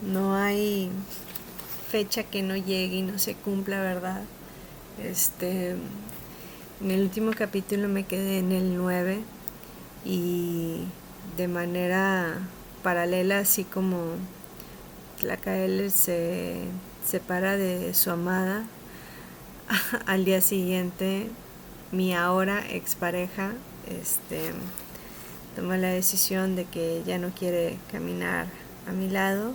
No hay fecha que no llegue y no se cumpla, ¿verdad? En el último capítulo me quedé en el 9 y de manera paralela, así como Tlacael se separa de su amada, al día siguiente mi ahora expareja toma la decisión de que ya no quiere caminar a mi lado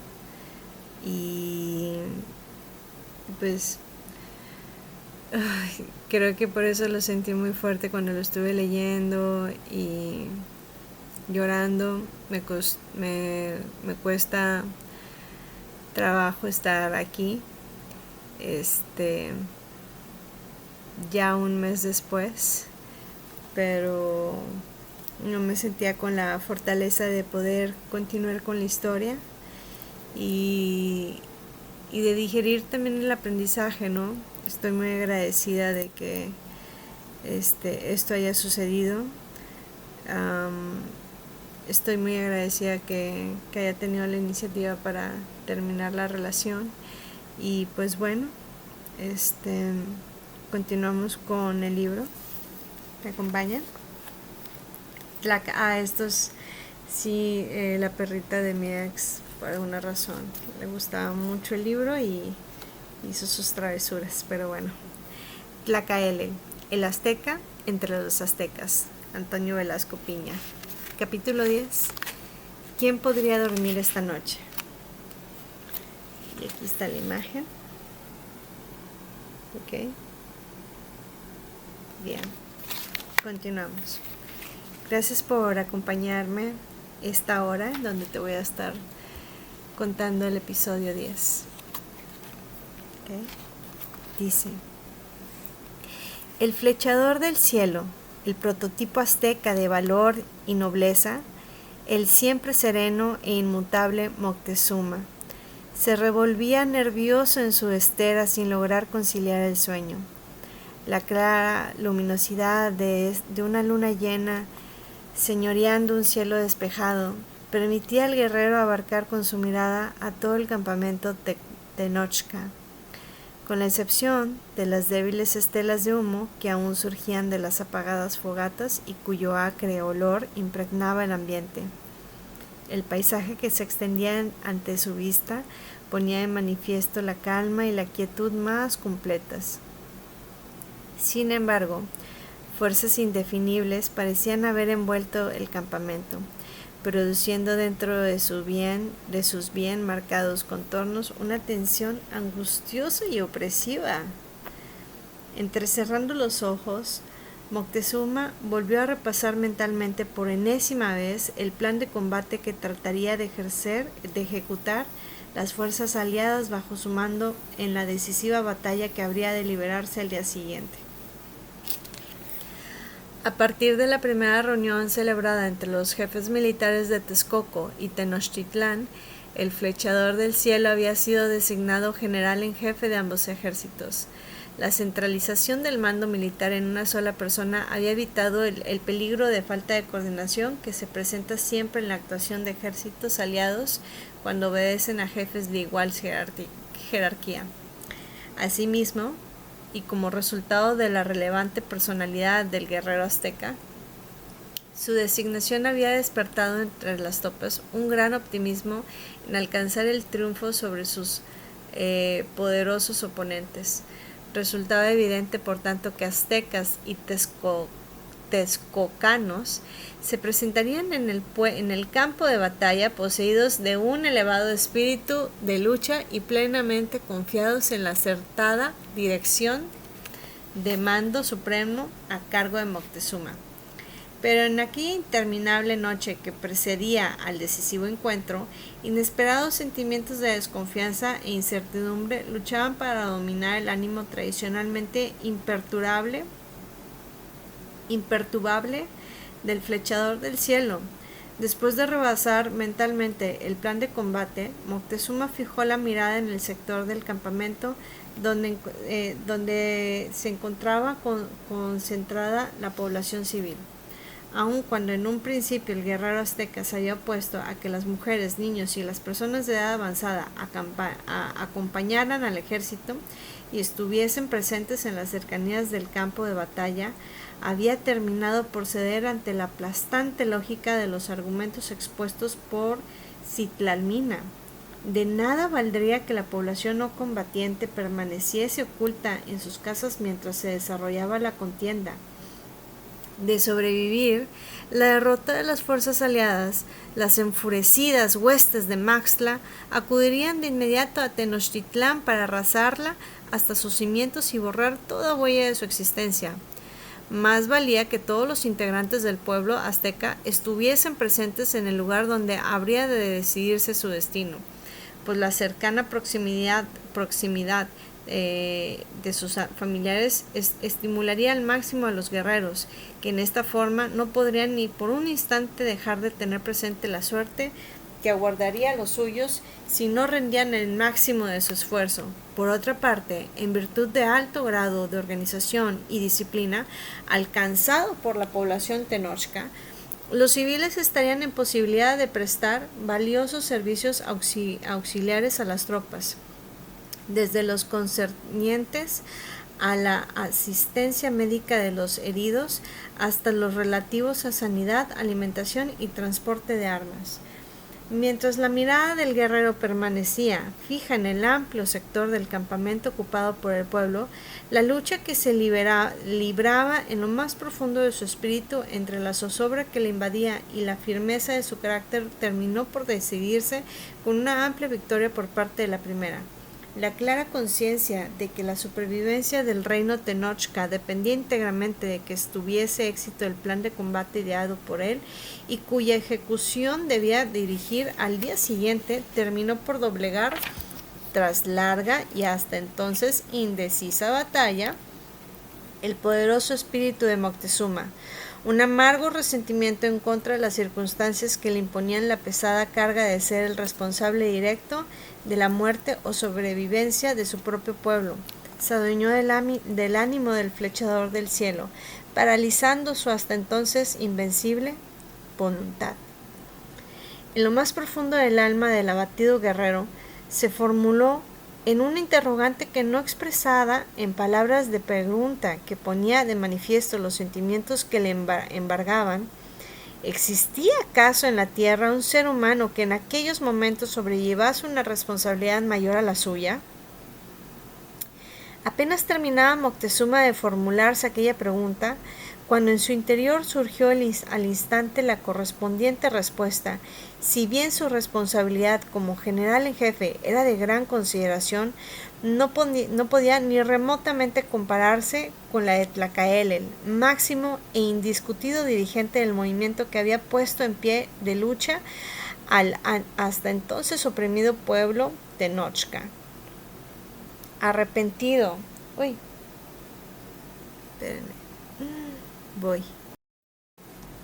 y pues creo que por eso lo sentí muy fuerte cuando lo estuve leyendo y llorando. Me cuesta trabajo estar aquí ya un mes después, pero no me sentía con la fortaleza de poder continuar con la historia y de digerir también el aprendizaje, ¿no? Estoy muy agradecida de que esto haya sucedido. Estoy muy agradecida que haya tenido la iniciativa para terminar la relación y pues bueno, continuamos con el libro. ¿Me acompañan? Estos sí, la perrita de mi ex, por alguna razón le gustaba mucho el libro y hizo sus travesuras, pero bueno. Tlacaele, el azteca entre los aztecas. Antonio Velasco Piña. Capítulo 10. ¿Quién podría dormir esta noche? Y aquí está la imagen. Ok. Bien. Continuamos. Gracias por acompañarme esta hora en donde te voy a estar contando el episodio 10. Okay. Dice: el flechador del cielo, el prototipo azteca de valor y nobleza, el siempre sereno e inmutable Moctezuma, se revolvía nervioso en su estera sin lograr conciliar el sueño. La clara luminosidad de una luna llena, señoreando un cielo despejado, permitía al guerrero abarcar con su mirada a todo el campamento Tenochca, con la excepción de las débiles estelas de humo que aún surgían de las apagadas fogatas y cuyo acre olor impregnaba el ambiente. El paisaje que se extendía ante su vista ponía de manifiesto la calma y la quietud más completas. Sin embargo, fuerzas indefinibles parecían haber envuelto el campamento, produciendo dentro de sus bien marcados contornos una tensión angustiosa y opresiva. Entrecerrando los ojos, Moctezuma volvió a repasar mentalmente por enésima vez el plan de combate que trataría de ejecutar las fuerzas aliadas bajo su mando en la decisiva batalla que habría de librarse al día siguiente. A partir de la primera reunión celebrada entre los jefes militares de Texcoco y Tenochtitlán, el flechador del cielo había sido designado general en jefe de ambos ejércitos. La centralización del mando militar en una sola persona había evitado el peligro de falta de coordinación que se presenta siempre en la actuación de ejércitos aliados cuando obedecen a jefes de igual jerarquía. Asimismo, y como resultado de la relevante personalidad del guerrero azteca, su designación había despertado entre las tropas un gran optimismo en alcanzar el triunfo sobre sus poderosos oponentes. Resultaba evidente, por tanto, que aztecas y texcocanos se presentarían en el campo de batalla poseídos de un elevado espíritu de lucha y plenamente confiados en la acertada dirección de mando supremo a cargo de Moctezuma. Pero en aquella interminable noche que precedía al decisivo encuentro, inesperados sentimientos de desconfianza e incertidumbre luchaban para dominar el ánimo tradicionalmente imperturbable del flechador del cielo. Después de rebasar mentalmente el plan de combate, Moctezuma fijó la mirada en el sector del campamento donde se encontraba concentrada la población civil. aun cuando en un principio el guerrero azteca se había opuesto a que las mujeres, niños y las personas de edad avanzada acompañaran al ejército y estuviesen presentes en las cercanías del campo de batalla, había terminado por ceder ante la aplastante lógica de los argumentos expuestos por Citlalmina. De nada valdría que la población no combatiente permaneciese oculta en sus casas mientras se desarrollaba la contienda. De sobrevivir la derrota de las fuerzas aliadas, las enfurecidas huestes de Maxtla acudirían de inmediato a Tenochtitlán para arrasarla hasta sus cimientos y borrar toda huella de su existencia. Más valía que todos los integrantes del pueblo azteca estuviesen presentes en el lugar donde habría de decidirse su destino, pues la cercana proximidad de sus familiares estimularía al máximo a los guerreros, que en esta forma no podrían ni por un instante dejar de tener presente la suerte que aguardaría a los suyos si no rendían el máximo de su esfuerzo. Por otra parte, en virtud de alto grado de organización y disciplina alcanzado por la población tenochca, los civiles estarían en posibilidad de prestar valiosos servicios auxiliares a las tropas, desde los concernientes a la asistencia médica de los heridos hasta los relativos a sanidad, alimentación y transporte de armas. Mientras la mirada del guerrero permanecía fija en el amplio sector del campamento ocupado por el pueblo, la lucha que se libraba en lo más profundo de su espíritu entre la zozobra que le invadía y la firmeza de su carácter terminó por decidirse con una amplia victoria por parte de la primera. La clara conciencia de que la supervivencia del reino Tenochca dependía íntegramente de que tuviese éxito el plan de combate ideado por él y cuya ejecución debía dirigir al día siguiente, terminó por doblegar, tras larga y hasta entonces indecisa batalla, el poderoso espíritu de Moctezuma. Un amargo resentimiento en contra de las circunstancias que le imponían la pesada carga de ser el responsable directo de la muerte o sobrevivencia de su propio pueblo, se adueñó del ánimo del flechador del cielo, paralizando su hasta entonces invencible voluntad. En lo más profundo del alma del abatido guerrero se formuló en una interrogante que no expresada en palabras de pregunta que ponía de manifiesto los sentimientos que le embargaban. ¿Existía acaso en la tierra un ser humano que en aquellos momentos sobrellevase una responsabilidad mayor a la suya? Apenas terminaba Moctezuma de formularse aquella pregunta, cuando en su interior surgió al instante la correspondiente respuesta. Si bien su responsabilidad como general en jefe era de gran consideración, no podía ni remotamente compararse con la de Tlacaelel, máximo e indiscutido dirigente del movimiento que había puesto en pie de lucha al hasta entonces oprimido pueblo Tenochca. Arrepentido.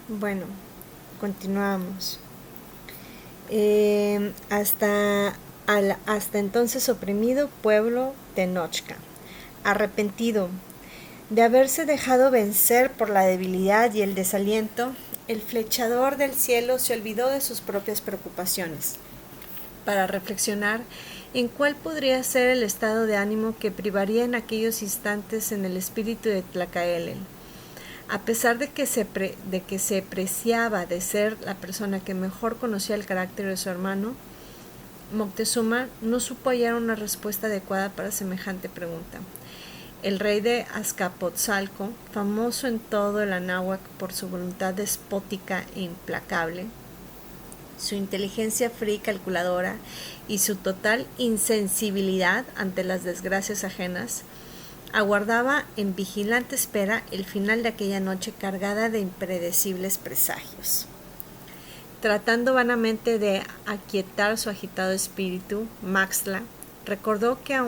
Bueno, continuamos. Hasta entonces oprimido pueblo Tenochca. Arrepentido de haberse dejado vencer por la debilidad y el desaliento, el flechador del cielo se olvidó de sus propias preocupaciones para reflexionar en cuál podría ser el estado de ánimo que privaría en aquellos instantes en el espíritu de Tlacaelel. A pesar de que se preciaba de ser la persona que mejor conocía el carácter de su hermano, Moctezuma no supo hallar una respuesta adecuada para semejante pregunta. El rey de Azcapotzalco, famoso en todo el Anáhuac por su voluntad despótica e implacable, su inteligencia fría y calculadora y su total insensibilidad ante las desgracias ajenas, aguardaba en vigilante espera el final de aquella noche cargada de impredecibles presagios. Tratando vanamente de aquietar su agitado espíritu, Maxtla recordó que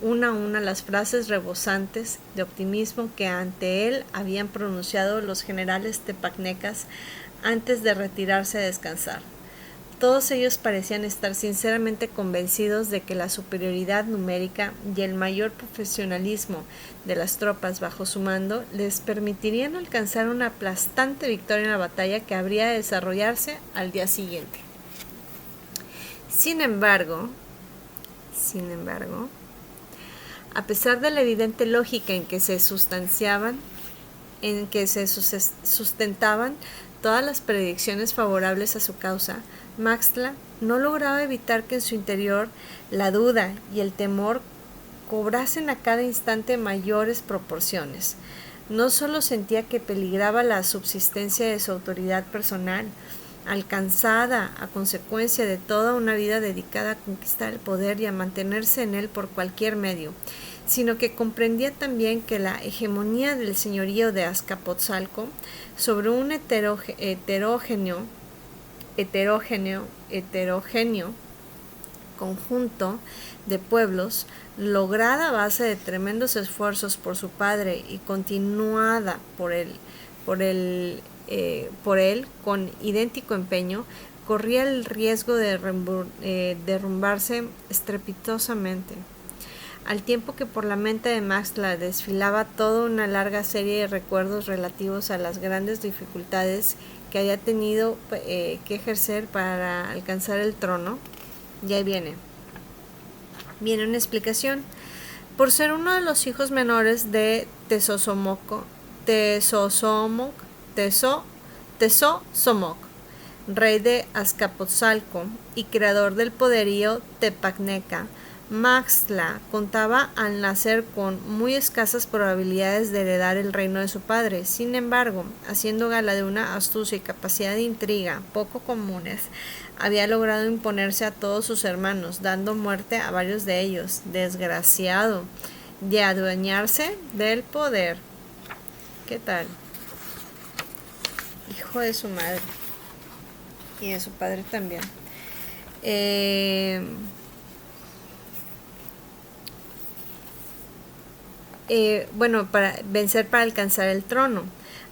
una a una las frases rebosantes de optimismo que ante él habían pronunciado los generales tepacnecas antes de retirarse a descansar. Todos ellos parecían estar sinceramente convencidos de que la superioridad numérica y el mayor profesionalismo de las tropas bajo su mando les permitirían alcanzar una aplastante victoria en la batalla que habría de desarrollarse al día siguiente. Sin embargo, a pesar de la evidente lógica en que se sustentaban todas las predicciones favorables a su causa, Maxtla no lograba evitar que en su interior la duda y el temor cobrasen a cada instante mayores proporciones. No solo sentía que peligraba la subsistencia de su autoridad personal, alcanzada a consecuencia de toda una vida dedicada a conquistar el poder y a mantenerse en él por cualquier medio, sino que comprendía también que la hegemonía del señorío de Azcapotzalco sobre un heterogéneo conjunto de pueblos, lograda a base de tremendos esfuerzos por su padre y continuada por él con idéntico empeño, corría el riesgo de derrumbarse estrepitosamente. Al tiempo que por la mente de Maxtla desfilaba toda una larga serie de recuerdos relativos a las grandes dificultades que había tenido que ejercer para alcanzar el trono, ya viene una explicación. Por ser uno de los hijos menores de Tezosomoc, rey de Azcapotzalco y creador del poderío Tepacneca, Maxtla contaba al nacer con muy escasas probabilidades de heredar el reino de su padre. Sin embargo, haciendo gala de una astucia y capacidad de intriga poco comunes, había logrado imponerse a todos sus hermanos, dando muerte a varios de ellos. Desgraciado, de adueñarse del poder. ¿Qué tal? Hijo de su madre. Y de su padre también. Para alcanzar el trono.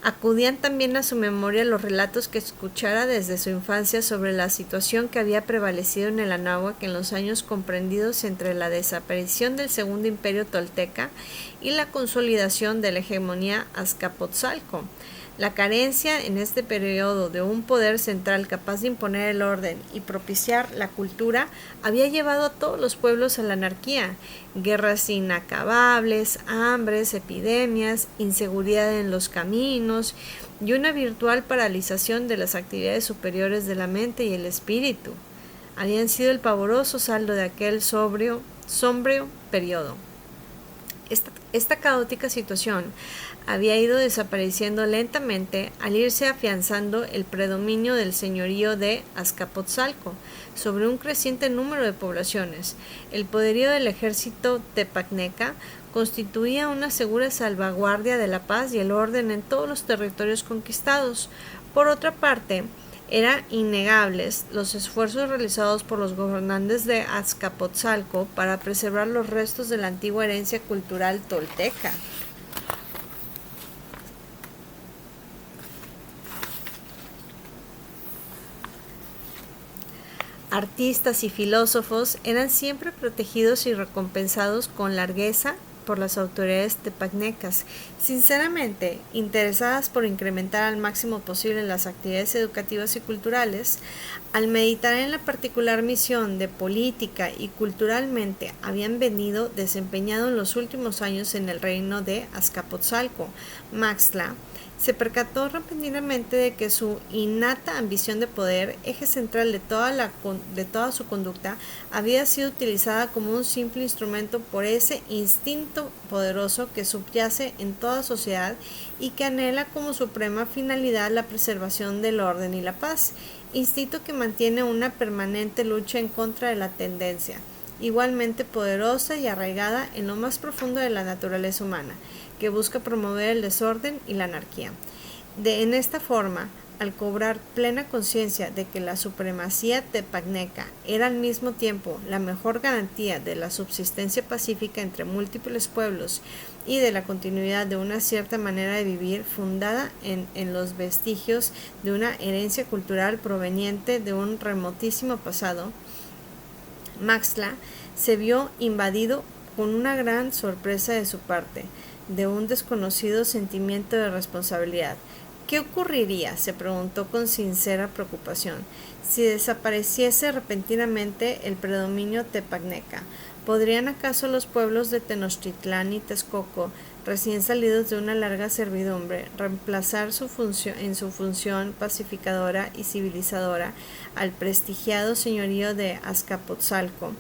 Acudían también a su memoria los relatos que escuchara desde su infancia sobre la situación que había prevalecido en el Anáhuac en los años comprendidos entre la desaparición del Segundo Imperio Tolteca y la consolidación de la hegemonía Azcapotzalco. La carencia en este periodo de un poder central capaz de imponer el orden y propiciar la cultura había llevado a todos los pueblos a la anarquía, guerras inacabables, hambres, epidemias, inseguridad en los caminos y una virtual paralización de las actividades superiores de la mente y el espíritu. Habían sido el pavoroso saldo de aquel sombrío periodo. Esta caótica situación había ido desapareciendo lentamente al irse afianzando el predominio del señorío de Azcapotzalco sobre un creciente número de poblaciones. El poderío del ejército tepacneca constituía una segura salvaguardia de la paz y el orden en todos los territorios conquistados. Por otra parte, eran innegables los esfuerzos realizados por los gobernantes de Azcapotzalco para preservar los restos de la antigua herencia cultural tolteca. Artistas y filósofos eran siempre protegidos y recompensados con largueza por las autoridades tepacnecas, sinceramente interesadas por incrementar al máximo posible las actividades educativas y culturales. Al meditar en la particular misión de política y culturalmente habían venido desempeñando en los últimos años en el reino de Azcapotzalco, Maxtla se percató repentinamente de que su innata ambición de poder, eje central de toda su conducta, había sido utilizada como un simple instrumento por ese instinto poderoso que subyace en toda sociedad y que anhela como suprema finalidad la preservación del orden y la paz, instinto que mantiene una permanente lucha en contra de la tendencia, igualmente poderosa y arraigada en lo más profundo de la naturaleza humana, que busca promover el desorden y la anarquía. En esta forma, al cobrar plena conciencia de que la supremacía tepagneca era al mismo tiempo la mejor garantía de la subsistencia pacífica entre múltiples pueblos y de la continuidad de una cierta manera de vivir fundada en los vestigios de una herencia cultural proveniente de un remotísimo pasado, Maxtla se vio invadido con una gran sorpresa de su parte, de un desconocido sentimiento de responsabilidad. ¿Qué ocurriría?, se preguntó con sincera preocupación, si desapareciese repentinamente el predominio tepagneca. ¿Podrían acaso los pueblos de Tenochtitlán y Texcoco, recién salidos de una larga servidumbre, reemplazar en su función pacificadora y civilizadora al prestigiado señorío de Azcapotzalco?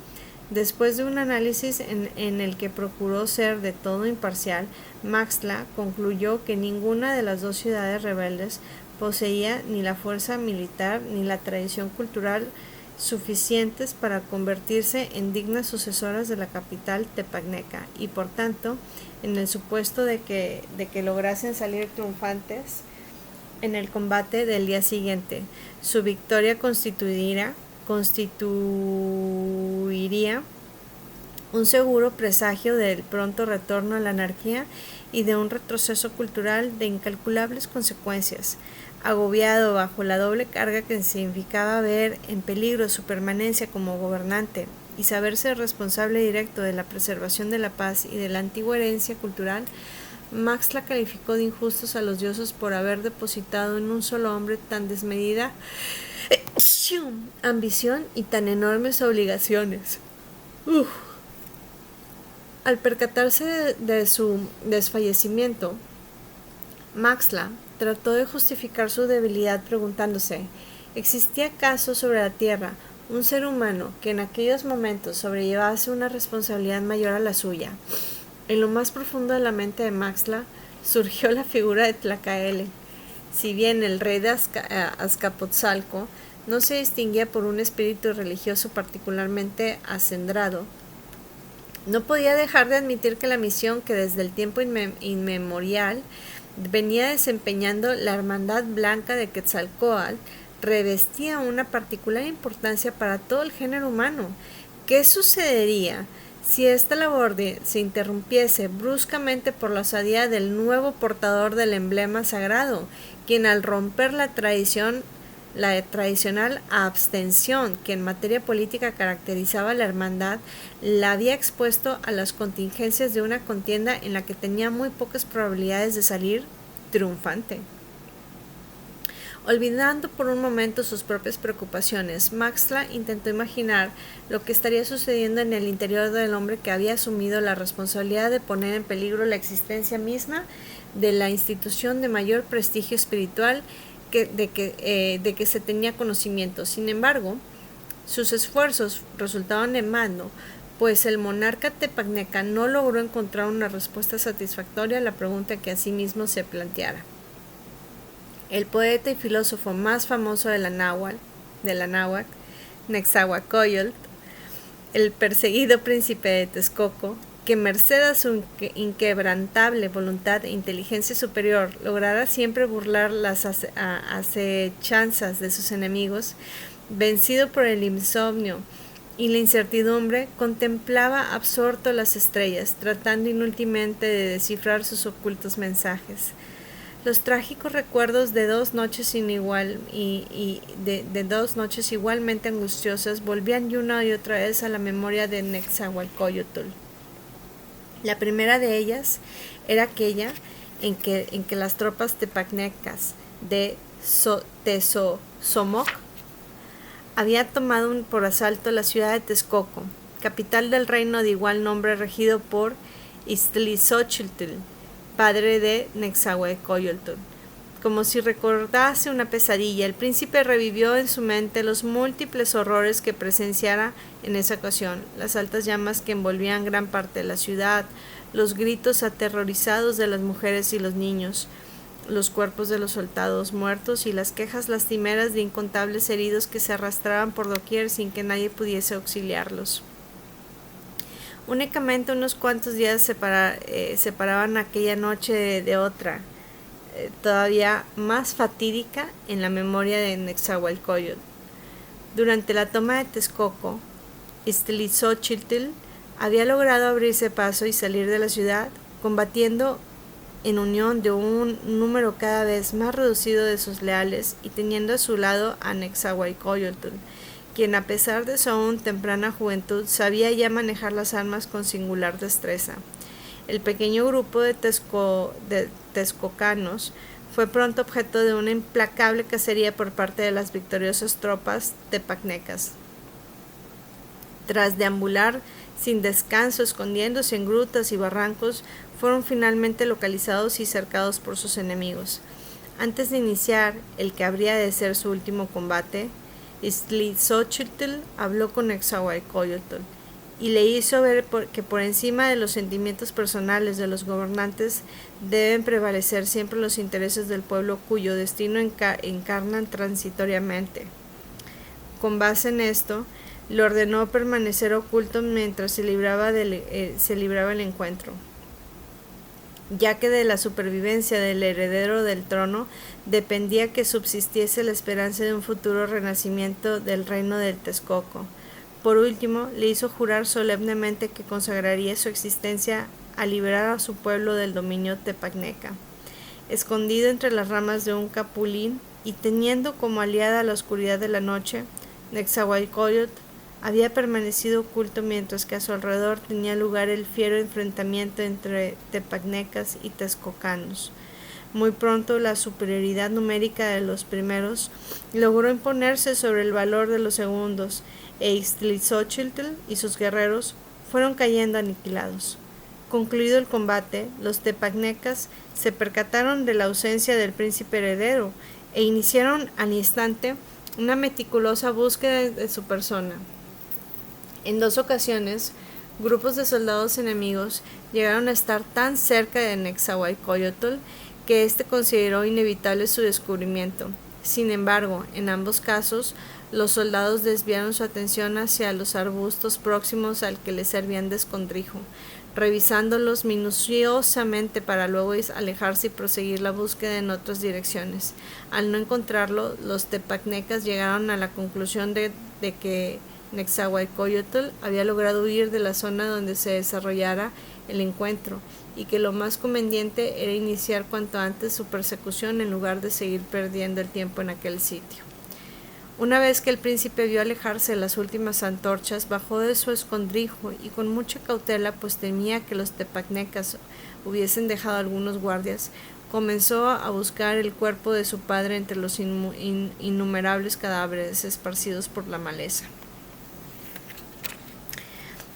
Después de un análisis en el que procuró ser de todo imparcial, Maxtla concluyó que ninguna de las dos ciudades rebeldes poseía ni la fuerza militar ni la tradición cultural suficientes para convertirse en dignas sucesoras de la capital tepagneca, y por tanto, en el supuesto de que lograsen salir triunfantes en el combate del día siguiente, su victoria constituiría un seguro presagio del pronto retorno a la anarquía y de un retroceso cultural de incalculables consecuencias. Agobiado bajo la doble carga que significaba ver en peligro su permanencia como gobernante y saberse responsable directo de la preservación de la paz y de la antigua herencia cultural, Maxtla calificó de injustos a los dioses por haber depositado en un solo hombre tan desmedida ambición y tan enormes obligaciones. Al percatarse de su desfallecimiento, Maxtla trató de justificar su debilidad preguntándose, ¿existía acaso sobre la tierra un ser humano que en aquellos momentos sobrellevase una responsabilidad mayor a la suya? En lo más profundo de la mente de Maxtla surgió la figura de Tlacaele. Si bien el rey de Azcapotzalco no se distinguía por un espíritu religioso particularmente acendrado, no podía dejar de admitir que la misión que desde el tiempo inmemorial venía desempeñando la Hermandad Blanca de Quetzalcóatl revestía una particular importancia para todo el género humano. ¿Qué sucedería si esta labor se interrumpiese bruscamente por la osadía del nuevo portador del emblema sagrado, quien al romper la tradicional abstención que en materia política caracterizaba a la hermandad, la había expuesto a las contingencias de una contienda en la que tenía muy pocas probabilidades de salir triunfante? Olvidando por un momento sus propias preocupaciones, Maxtla intentó imaginar lo que estaría sucediendo en el interior del hombre que había asumido la responsabilidad de poner en peligro la existencia misma de la institución de mayor prestigio espiritual de que se tenía conocimiento. Sin embargo, sus esfuerzos resultaron en vano, pues el monarca tepagneca no logró encontrar una respuesta satisfactoria a la pregunta que a sí mismo se planteara. El poeta y filósofo más famoso de la náhuatl, Netzahualcóyotl, el perseguido príncipe de Texcoco, que merced a su inquebrantable voluntad e inteligencia superior lograra siempre burlar las acechanzas de sus enemigos, vencido por el insomnio y la incertidumbre, contemplaba absorto las estrellas, tratando inútilmente de descifrar sus ocultos mensajes. Los trágicos recuerdos de dos noches igualmente angustiosas volvían una y otra vez a la memoria de Netzahualcóyotl. La primera de ellas era aquella en que las tropas tepagnecas de Tezosomoc habían tomado por asalto la ciudad de Texcoco, capital del reino de igual nombre regido por Iztlizóchitl, padre de Netzahualcóyotl. Como si recordase una pesadilla, el príncipe revivió en su mente los múltiples horrores que presenciara en esa ocasión, las altas llamas que envolvían gran parte de la ciudad, los gritos aterrorizados de las mujeres y los niños, los cuerpos de los soldados muertos y las quejas lastimeras de incontables heridos que se arrastraban por doquier sin que nadie pudiese auxiliarlos. Únicamente unos cuantos días separaban aquella noche de otra. todavía más fatídica en la memoria de Nezahualcóyotl. Durante la toma de Texcoco, Iztaccíhuatl había logrado abrirse paso y salir de la ciudad, combatiendo en unión de un número cada vez más reducido de sus leales y teniendo a su lado a Nezahualcóyotl, quien a pesar de su aún temprana juventud sabía ya manejar las armas con singular destreza. El pequeño grupo de texcocanos fue pronto objeto de una implacable cacería por parte de las victoriosas tropas tepacnecas. Tras deambular sin descanso, escondiéndose en grutas y barrancos, fueron finalmente localizados y cercados por sus enemigos. Antes de iniciar el que habría de ser su último combate, Iztaccíhuatl habló con Nezahualcóyotl y le hizo ver que por encima de los sentimientos personales de los gobernantes deben prevalecer siempre los intereses del pueblo cuyo destino encarnan transitoriamente. Con base en esto, le ordenó permanecer oculto mientras se libraba el encuentro, ya que de la supervivencia del heredero del trono dependía que subsistiese la esperanza de un futuro renacimiento del reino del Texcoco. Por último, le hizo jurar solemnemente que consagraría su existencia a liberar a su pueblo del dominio tepacneca. Escondido entre las ramas de un capulín y teniendo como aliada la oscuridad de la noche, Nezahualcóyotl había permanecido oculto mientras que a su alrededor tenía lugar el fiero enfrentamiento entre tepacnecas y texcocanos. Muy pronto la superioridad numérica de los primeros logró imponerse sobre el valor de los segundos, e Iztaccíhuatl y sus guerreros fueron cayendo aniquilados. Concluido el combate, los tepacnecas se percataron de la ausencia del príncipe heredero e iniciaron al instante una meticulosa búsqueda de su persona. En 2 ocasiones, grupos de soldados enemigos llegaron a estar tan cerca de Nezahualcóyotl que éste consideró inevitable su descubrimiento. Sin embargo, en ambos casos, los soldados desviaron su atención hacia los arbustos próximos al que les servían de escondrijo, revisándolos minuciosamente para luego alejarse y proseguir la búsqueda en otras direcciones. Al no encontrarlo, los tepacnecas llegaron a la conclusión de que Nezahualcóyotl había logrado huir de la zona donde se desarrollara el encuentro y que lo más conveniente era iniciar cuanto antes su persecución en lugar de seguir perdiendo el tiempo en aquel sitio. Una vez que el príncipe vio alejarse las últimas antorchas, bajó de su escondrijo y con mucha cautela, pues temía que los tepacnecas hubiesen dejado algunos guardias, comenzó a buscar el cuerpo de su padre entre los innumerables cadáveres esparcidos por la maleza.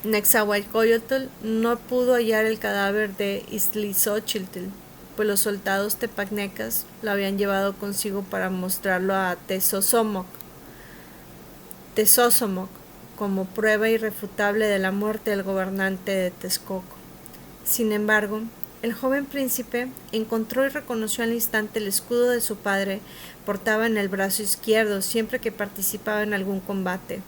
Nezahualcóyotl no pudo hallar el cadáver de Iztaccíhuatl, pues los soldados tepacnecas lo habían llevado consigo para mostrarlo a Tezosomoc como prueba irrefutable de la muerte del gobernante de Texcoco. Sin embargo, el joven príncipe encontró y reconoció al instante el escudo de su padre, portaba en el brazo izquierdo siempre que participaba en algún combate.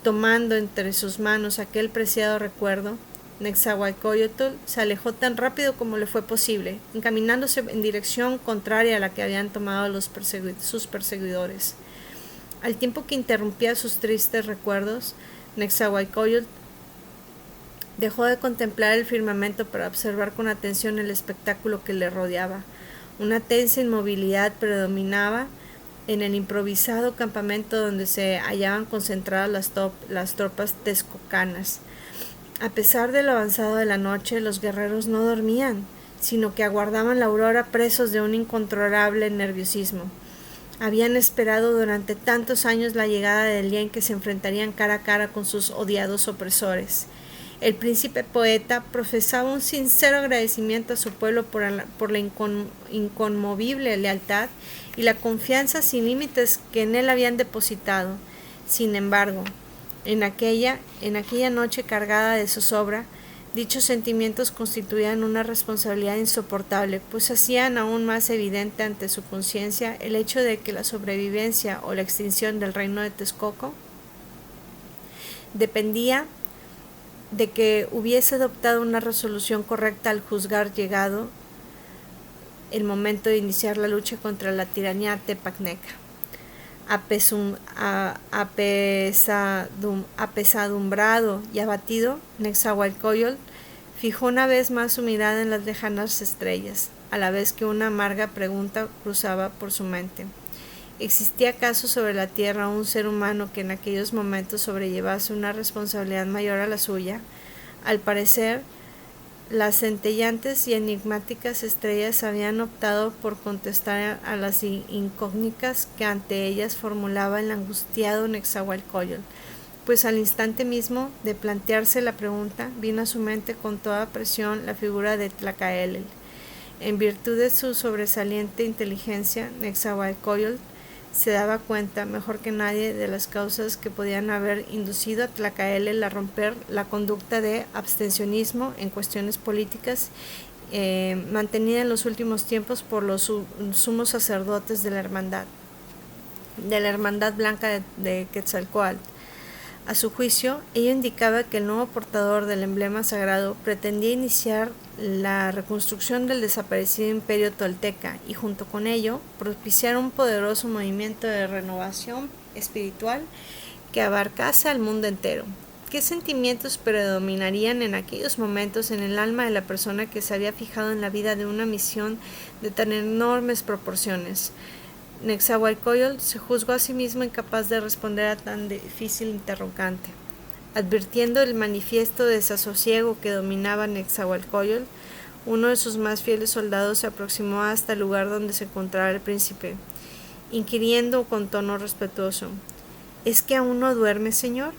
Tomando entre sus manos aquel preciado recuerdo, Nezahualcóyotl se alejó tan rápido como le fue posible, encaminándose en dirección contraria a la que habían tomado sus perseguidores. Al tiempo que interrumpía sus tristes recuerdos, Nezahualcóyotl dejó de contemplar el firmamento para observar con atención el espectáculo que le rodeaba. Una tensa inmovilidad predominaba en el improvisado campamento donde se hallaban concentradas las tropas texcocanas. A pesar de lo avanzado de la noche, los guerreros no dormían, sino que aguardaban la aurora presos de un incontrolable nerviosismo. Habían esperado durante tantos años la llegada del día en que se enfrentarían cara a cara con sus odiados opresores. El príncipe poeta profesaba un sincero agradecimiento a su pueblo por la inconmovible lealtad y la confianza sin límites que en él habían depositado. Sin embargo, en aquella noche cargada de zozobra, dichos sentimientos constituían una responsabilidad insoportable, pues hacían aún más evidente ante su conciencia el hecho de que la sobrevivencia o la extinción del reino de Texcoco dependía de que hubiese adoptado una resolución correcta al juzgar llegado el momento de iniciar la lucha contra la tiranía tepacneca. Apesadumbrado y abatido, Nezahualcóyotl fijó una vez más su mirada en las lejanas estrellas, a la vez que una amarga pregunta cruzaba por su mente. ¿Existía acaso sobre la tierra un ser humano que en aquellos momentos sobrellevase una responsabilidad mayor a la suya? Al parecer, las centellantes y enigmáticas estrellas habían optado por contestar a las incógnitas que ante ellas formulaba el angustiado Nezahualcóyotl, pues al instante mismo de plantearse la pregunta, vino a su mente con toda presión la figura de Tlacaelel. En virtud de su sobresaliente inteligencia, Nezahualcóyotl se daba cuenta mejor que nadie de las causas que podían haber inducido a Tlacaelel a romper la conducta de abstencionismo en cuestiones políticas mantenida en los últimos tiempos por los sumos sacerdotes de la hermandad blanca de Quetzalcóatl. A su juicio, ello indicaba que el nuevo portador del emblema sagrado pretendía iniciar la reconstrucción del desaparecido imperio tolteca y junto con ello propiciar un poderoso movimiento de renovación espiritual que abarcase al mundo entero. ¿Qué sentimientos predominarían en aquellos momentos en el alma de la persona que se había fijado en la vida de una misión de tan enormes proporciones? Nezahualcóyotl se juzgó a sí mismo incapaz de responder a tan difícil interrogante. Advirtiendo el manifiesto desasosiego que dominaba Nezahualcóyotl, uno de sus más fieles soldados se aproximó hasta el lugar donde se encontraba el príncipe, inquiriendo con tono respetuoso: ¿Es que aún no duerme, señor?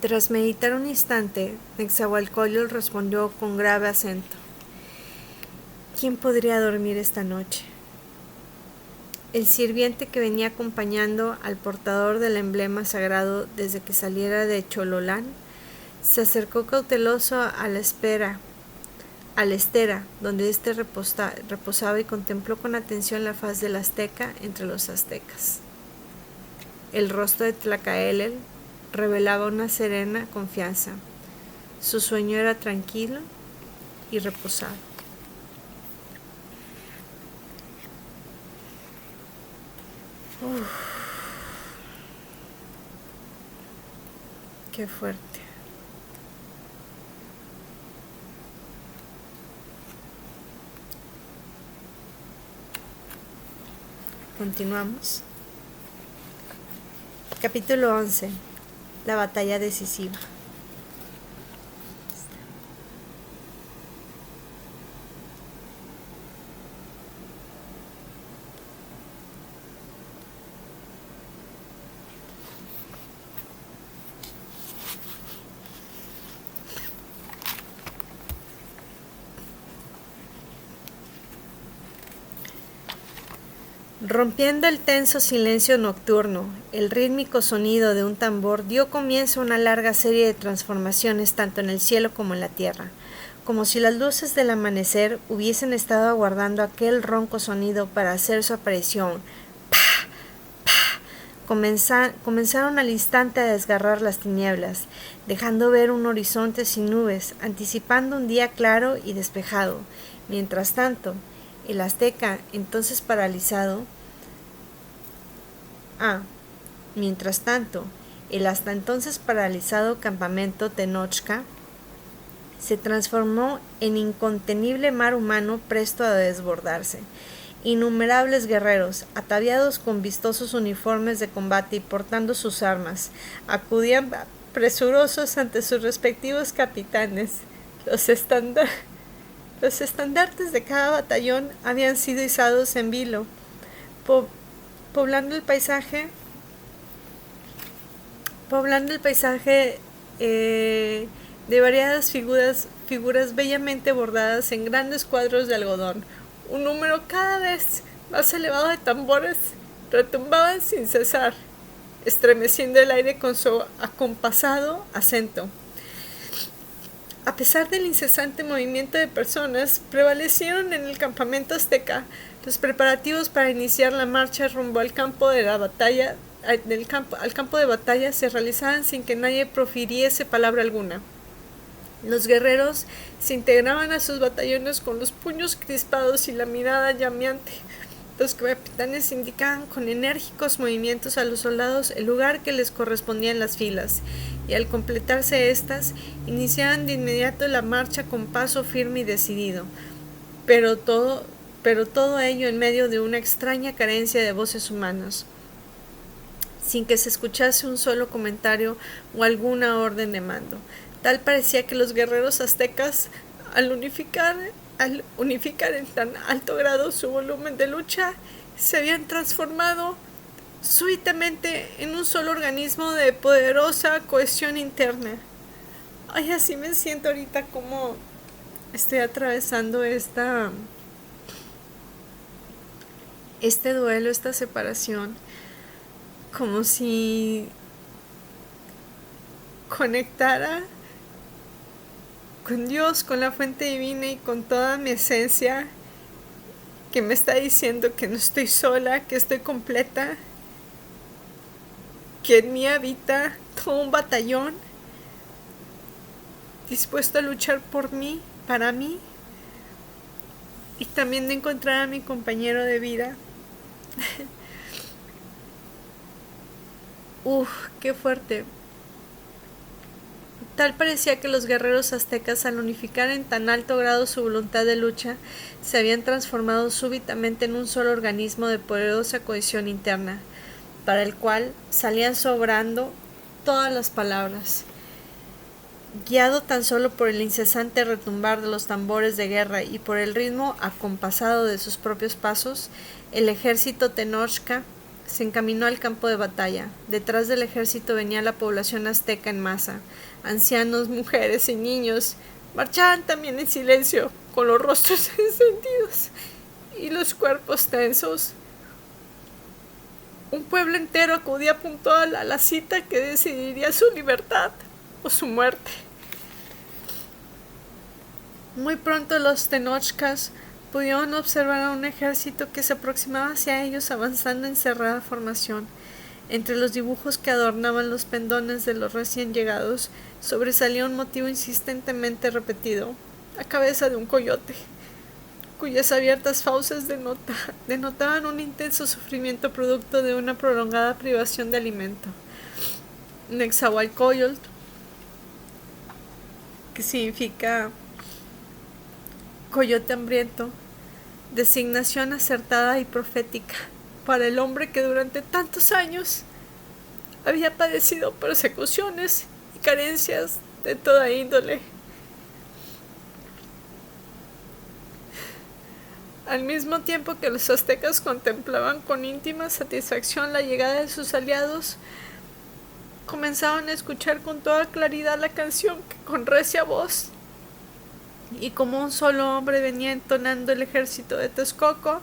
Tras meditar un instante, Nezahualcóyotl respondió con grave acento: ¿Quién podría dormir esta noche? El sirviente que venía acompañando al portador del emblema sagrado desde que saliera de Chololán se acercó cauteloso a la estera donde éste reposaba y contempló con atención la faz del azteca entre los aztecas. El rostro de Tlacaelel revelaba una serena confianza. Su sueño era tranquilo y reposado. Qué fuerte. Continuamos. Capítulo 11. La batalla decisiva. Rompiendo el tenso silencio nocturno, el rítmico sonido de un tambor dio comienzo a una larga serie de transformaciones tanto en el cielo como en la tierra, como si las luces del amanecer hubiesen estado aguardando aquel ronco sonido para hacer su aparición. Comenzaron al instante a desgarrar las tinieblas, dejando ver un horizonte sin nubes, anticipando un día claro y despejado. Mientras tanto, el azteca, entonces paralizado, el hasta entonces paralizado campamento Tenochca se transformó en incontenible mar humano presto a desbordarse. Innumerables guerreros, ataviados con vistosos uniformes de combate y portando sus armas, acudían presurosos ante sus respectivos capitanes. Los estandartes de cada batallón habían sido izados en vilo, poblando el paisaje de variadas figuras bellamente bordadas en grandes cuadros de algodón. Un número cada vez más elevado de tambores retumbaban sin cesar, estremeciendo el aire con su acompasado acento. A pesar del incesante movimiento de personas, prevalecieron en el campamento azteca los preparativos para iniciar la marcha rumbo al campo de batalla. Al campo de batalla se realizaban sin que nadie profiriese palabra alguna. Los guerreros se integraban a sus batallones con los puños crispados y la mirada llameante. Los capitanes indicaban con enérgicos movimientos a los soldados el lugar que les correspondía en las filas, y al completarse estas, iniciaban de inmediato la marcha con paso firme y decidido, pero todo ello en medio de una extraña carencia de voces humanas, sin que se escuchase un solo comentario o alguna orden de mando. Tal parecía que los guerreros aztecas, al unificar en tan alto grado su volumen de lucha, se habían transformado súbitamente en un solo organismo de poderosa cohesión interna. Ay, así me siento ahorita como estoy atravesando este duelo, esta separación, como si conectara con Dios, con la fuente divina y con toda mi esencia, que me está diciendo que no estoy sola, que estoy completa, que en mí habita todo un batallón dispuesto a luchar por mí, para mí, y también de encontrar a mi compañero de vida. Qué fuerte. Tal parecía que los guerreros aztecas, al unificar en tan alto grado su voluntad de lucha, se habían transformado súbitamente en un solo organismo de poderosa cohesión interna, para el cual salían sobrando todas las palabras. Guiado tan solo por el incesante retumbar de los tambores de guerra y por el ritmo acompasado de sus propios pasos, el ejército Tenochca se encaminó al campo de batalla. Detrás del ejército venía la población azteca en masa. Ancianos, mujeres y niños marchaban también en silencio, con los rostros encendidos y los cuerpos tensos. Un pueblo entero acudía puntual a la cita que decidiría su libertad o su muerte. Muy pronto los Tenochcas pudieron observar a un ejército que se aproximaba hacia ellos avanzando en cerrada formación. Entre los dibujos que adornaban los pendones de los recién llegados sobresalía un motivo insistentemente repetido: la cabeza de un coyote, cuyas abiertas fauces denotaban un intenso sufrimiento producto de una prolongada privación de alimento. Nezahualcóyotl, que significa coyote hambriento, designación acertada y profética para el hombre que durante tantos años había padecido persecuciones y carencias de toda índole. Al mismo tiempo que los aztecas contemplaban con íntima satisfacción la llegada de sus aliados, comenzaban a escuchar con toda claridad la canción que con recia voz y como un solo hombre venía entonando el ejército de Texcoco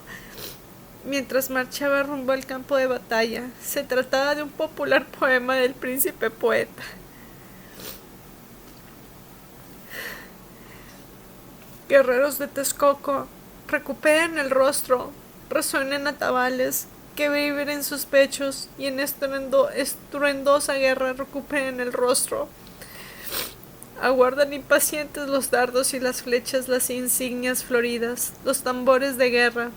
mientras marchaba rumbo al campo de batalla. Se trataba de un popular poema del príncipe poeta. Guerreros de Texcoco, recuperen el rostro, resuenen atabales, que vibren sus pechos y en estruendosa guerra recuperen el rostro. Aguardan impacientes los dardos y las flechas, las insignias floridas, los tambores de guerra,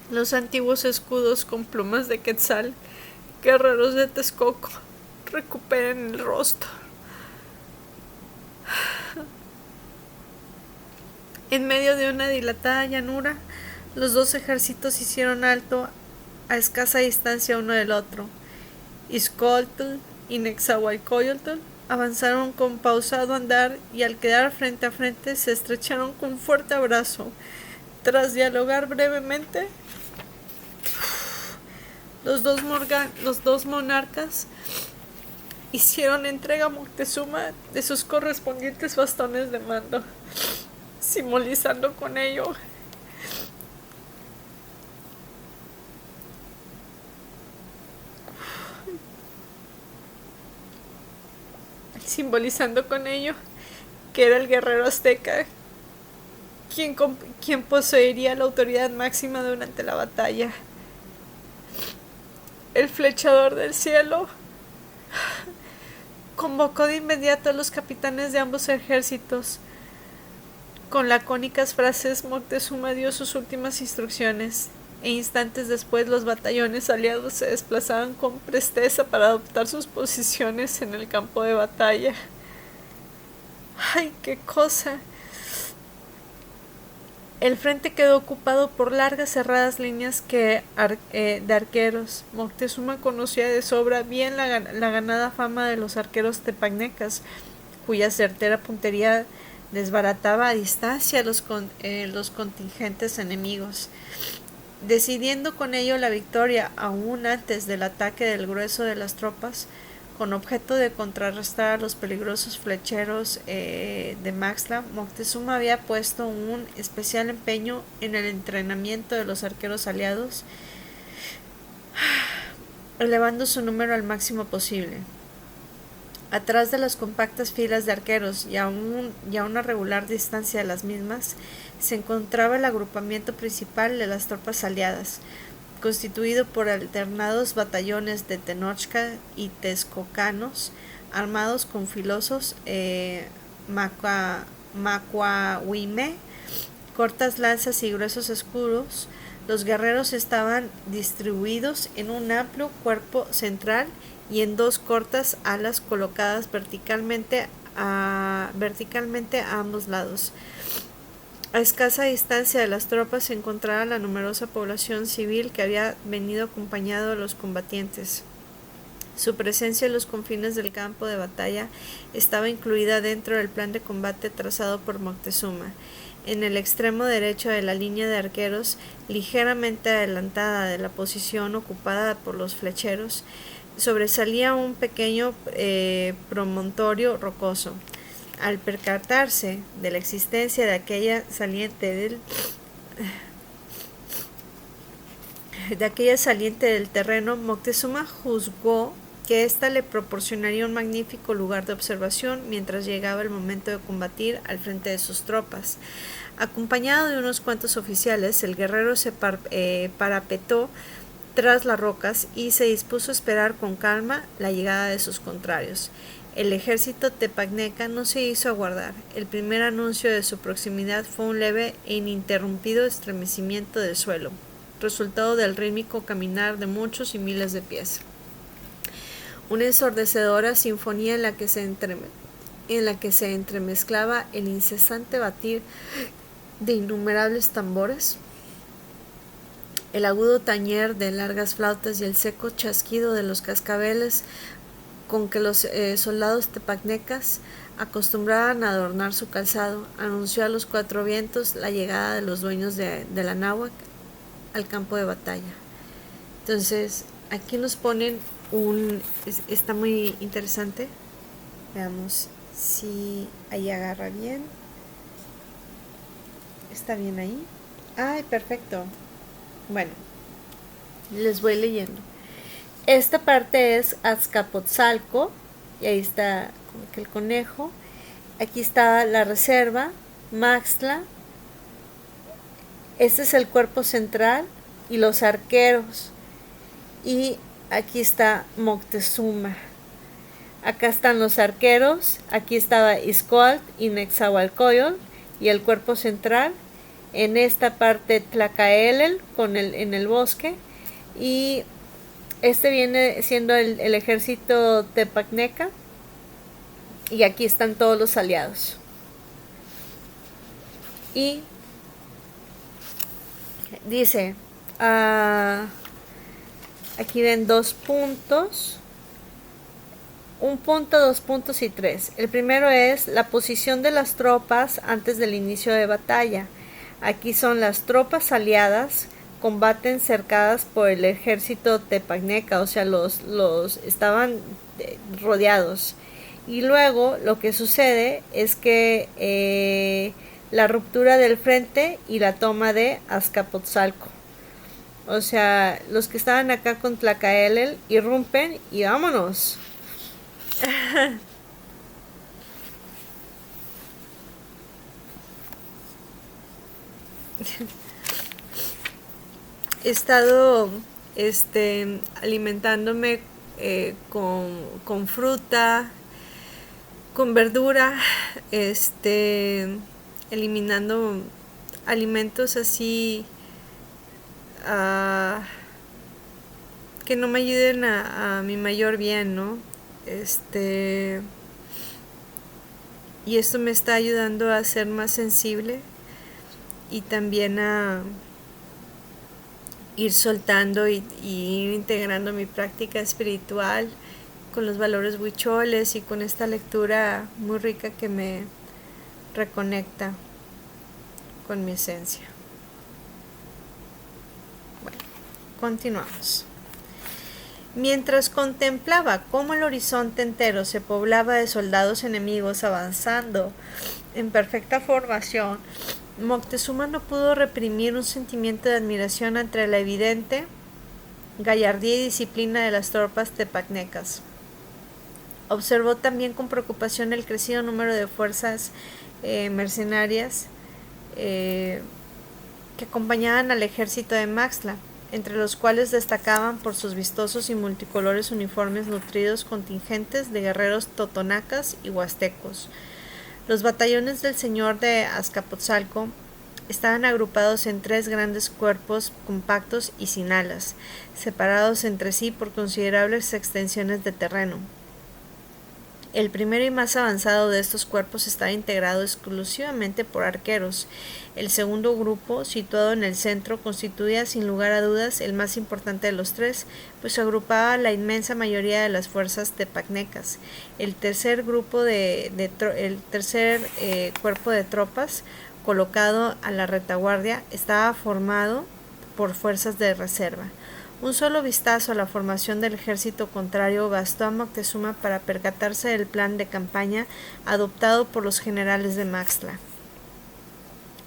los antiguos escudos con plumas de quetzal. Guerreros de Texcoco, recuperen el rostro. En medio de una dilatada llanura, los dos ejércitos hicieron alto a escasa distancia uno del otro. Ixcótl y Nezahualcóyotl avanzaron con pausado andar y al quedar frente a frente se estrecharon con fuerte abrazo. Tras dialogar brevemente, los dos monarcas hicieron entrega a Moctezuma de sus correspondientes bastones de mando, simbolizando con ello que era el guerrero azteca quien poseería la autoridad máxima durante la batalla. El flechador del cielo convocó de inmediato a los capitanes de ambos ejércitos. Con lacónicas frases, Moctezuma dio sus últimas instrucciones, e instantes después los batallones aliados se desplazaban con presteza para adoptar sus posiciones en el campo de batalla. ¡Ay, qué cosa! El frente quedó ocupado por largas cerradas líneas de arqueros. Moctezuma conocía de sobra bien la ganada fama de los arqueros tepagnecas, cuya certera puntería desbarataba a distancia los contingentes enemigos, decidiendo con ello la victoria aún antes del ataque del grueso de las tropas. Con objeto de contrarrestar a los peligrosos flecheros de Maxtla, Moctezuma había puesto un especial empeño en el entrenamiento de los arqueros aliados, elevando su número al máximo posible. Atrás de las compactas filas de arqueros y a una regular distancia de las mismas, se encontraba el agrupamiento principal de las tropas aliadas, constituido por alternados batallones de Tenochca y texcocanos, armados con filosos macuahuime, cortas lanzas y gruesos escudos. Los guerreros estaban distribuidos en un amplio cuerpo central y en dos cortas alas colocadas verticalmente a ambos lados. A escasa distancia de las tropas se encontraba la numerosa población civil que había venido acompañado a los combatientes. Su presencia en los confines del campo de batalla estaba incluida dentro del plan de combate trazado por Moctezuma. En el extremo derecho de la línea de arqueros, ligeramente adelantada de la posición ocupada por los flecheros, sobresalía un pequeño promontorio rocoso. Al percatarse de la existencia de aquella saliente del terreno, Moctezuma juzgó que ésta le proporcionaría un magnífico lugar de observación mientras llegaba el momento de combatir al frente de sus tropas. Acompañado de unos cuantos oficiales, el guerrero se parapetó tras las rocas y se dispuso a esperar con calma la llegada de sus contrarios. El ejército tepagneca no se hizo aguardar. El primer anuncio de su proximidad fue un leve e ininterrumpido estremecimiento del suelo, resultado del rítmico caminar de muchos y miles de pies. Una ensordecedora sinfonía en la que se entremezclaba el incesante batir de innumerables tambores, el agudo tañer de largas flautas y el seco chasquido de los cascabeles con que los soldados tepagnecas acostumbraban a adornar su calzado, anunció a los cuatro vientos la llegada de los dueños de la náhuac al campo de batalla. Entonces, aquí nos ponen está muy interesante. Veamos si ahí agarra bien. ¿Está bien ahí? ¡Ay, perfecto! Bueno, les voy leyendo. Esta parte es Azcapotzalco, y ahí está como que el conejo. Aquí está la reserva, Maxtla. Este es el cuerpo central y los arqueros. Y aquí está Moctezuma. Acá están los arqueros. Aquí estaba Izcoatl y Nezahualcóyotl y el cuerpo central. En esta parte Tlacaelel en el bosque. Y este viene siendo el ejército tepagneca. Y aquí están todos los aliados. Y dice, aquí ven 2 puntos, 1 punto, 2 puntos y 3. El primero es la posición de las tropas antes del inicio de batalla. Aquí son las tropas aliadas, combaten cercadas por el ejército tepagneca, o sea, los estaban rodeados. Y luego lo que sucede es que la ruptura del frente y la toma de Azcapotzalco. O sea, los que estaban acá con Tlacaelel irrumpen y vámonos. He estado alimentándome con fruta, con verdura, eliminando alimentos así que no me ayuden a mi mayor bien, ¿no? Y esto me está ayudando a ser más sensible y también a ir soltando y ir integrando mi práctica espiritual con los valores huicholes y con esta lectura muy rica que me reconecta con mi esencia. Bueno, continuamos. Mientras contemplaba cómo el horizonte entero se poblaba de soldados enemigos avanzando en perfecta formación, Moctezuma no pudo reprimir un sentimiento de admiración ante la evidente gallardía y disciplina de las tropas tepacnecas. Observó también con preocupación el crecido número de fuerzas mercenarias que acompañaban al ejército de Maxtla, entre los cuales destacaban por sus vistosos y multicolores uniformes nutridos contingentes de guerreros totonacas y huastecos. Los batallones del señor de Azcapotzalco estaban agrupados en 3 grandes cuerpos compactos y sin alas, separados entre sí por considerables extensiones de terreno. El primero y más avanzado de estos cuerpos estaba integrado exclusivamente por arqueros. El segundo grupo, situado en el centro, constituía sin lugar a dudas el más importante de los 3, pues agrupaba la inmensa mayoría de las fuerzas tepacnecas. El tercer cuerpo de tropas, colocado a la retaguardia, estaba formado por fuerzas de reserva. Un solo vistazo a la formación del ejército contrario bastó a Moctezuma para percatarse del plan de campaña adoptado por los generales de Maxtla.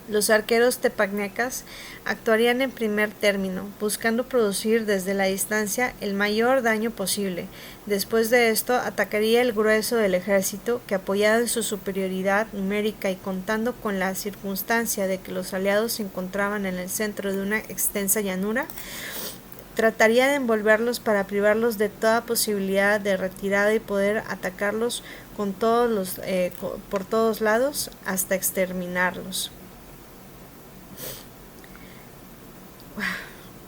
Los arqueros tepacnecas actuarían en primer término, buscando producir desde la distancia el mayor daño posible. Después de esto, atacaría el grueso del ejército, que apoyado en su superioridad numérica y contando con la circunstancia de que los aliados se encontraban en el centro de una extensa llanura, trataría de envolverlos para privarlos de toda posibilidad de retirada y poder atacarlos por todos lados hasta exterminarlos.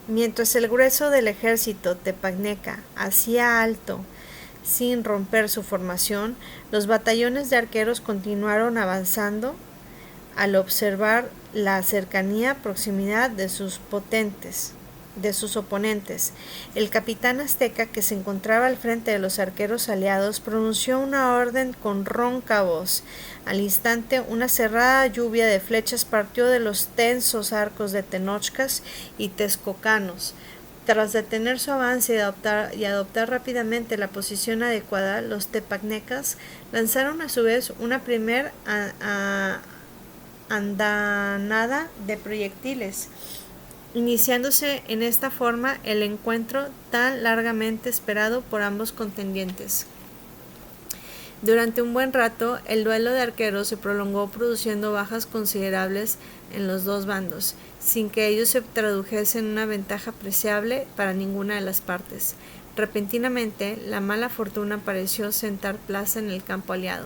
Mientras el grueso del ejército tepacneca hacía alto sin romper su formación, los batallones de arqueros continuaron avanzando al observar la proximidad de sus oponentes. El capitán azteca, que se encontraba al frente de los arqueros aliados, pronunció una orden con ronca voz. Al instante, una cerrada lluvia de flechas partió de los tensos arcos de tenochcas y texcocanos. Tras detener su avance y adoptar rápidamente la posición adecuada, los tepacnecas lanzaron a su vez una primera andanada de proyectiles, iniciándose en esta forma el encuentro tan largamente esperado por ambos contendientes. Durante un buen rato, el duelo de arqueros se prolongó, produciendo bajas considerables en los dos bandos, sin que ello se tradujese en una ventaja apreciable para ninguna de las partes. Repentinamente, la mala fortuna pareció sentar plaza en el campo aliado.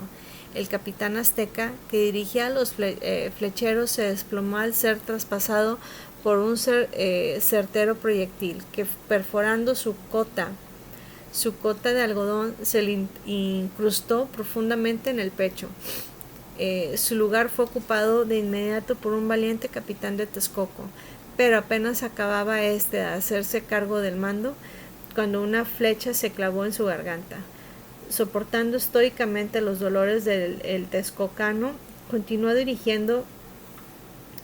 El capitán azteca, que dirigía a los flecheros, se desplomó al ser traspasado por un certero proyectil que, perforando su cota de algodón, se le incrustó profundamente en el pecho. Su lugar fue ocupado de inmediato por un valiente capitán de Texcoco, pero apenas acababa de hacerse cargo del mando cuando una flecha se clavó en su garganta. Soportando estoicamente los dolores del texcocano, continuó dirigiendo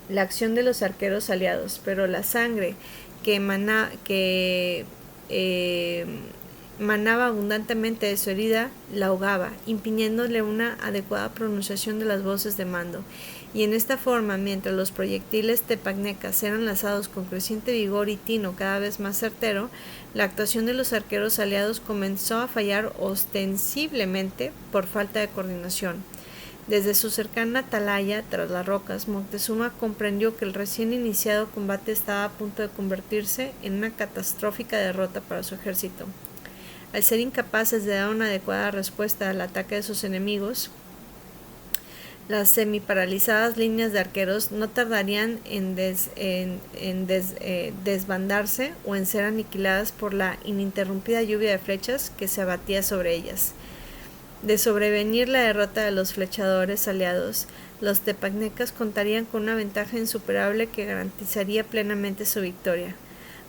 la acción de los arqueros aliados, pero la sangre que manaba abundantemente de su herida la ahogaba, impidiéndole una adecuada pronunciación de las voces de mando. Y en esta forma, mientras los proyectiles tepacnecas eran lanzados con creciente vigor y tino cada vez más certero, la actuación de los arqueros aliados comenzó a fallar ostensiblemente por falta de coordinación. Desde su cercana atalaya, tras las rocas, Moctezuma comprendió que el recién iniciado combate estaba a punto de convertirse en una catastrófica derrota para su ejército. Al ser incapaces de dar una adecuada respuesta al ataque de sus enemigos, las semiparalizadas líneas de arqueros no tardarían en desbandarse o en ser aniquiladas por la ininterrumpida lluvia de flechas que se abatía sobre ellas. De sobrevenir la derrota de los flechadores aliados, los tepacnecas contarían con una ventaja insuperable que garantizaría plenamente su victoria.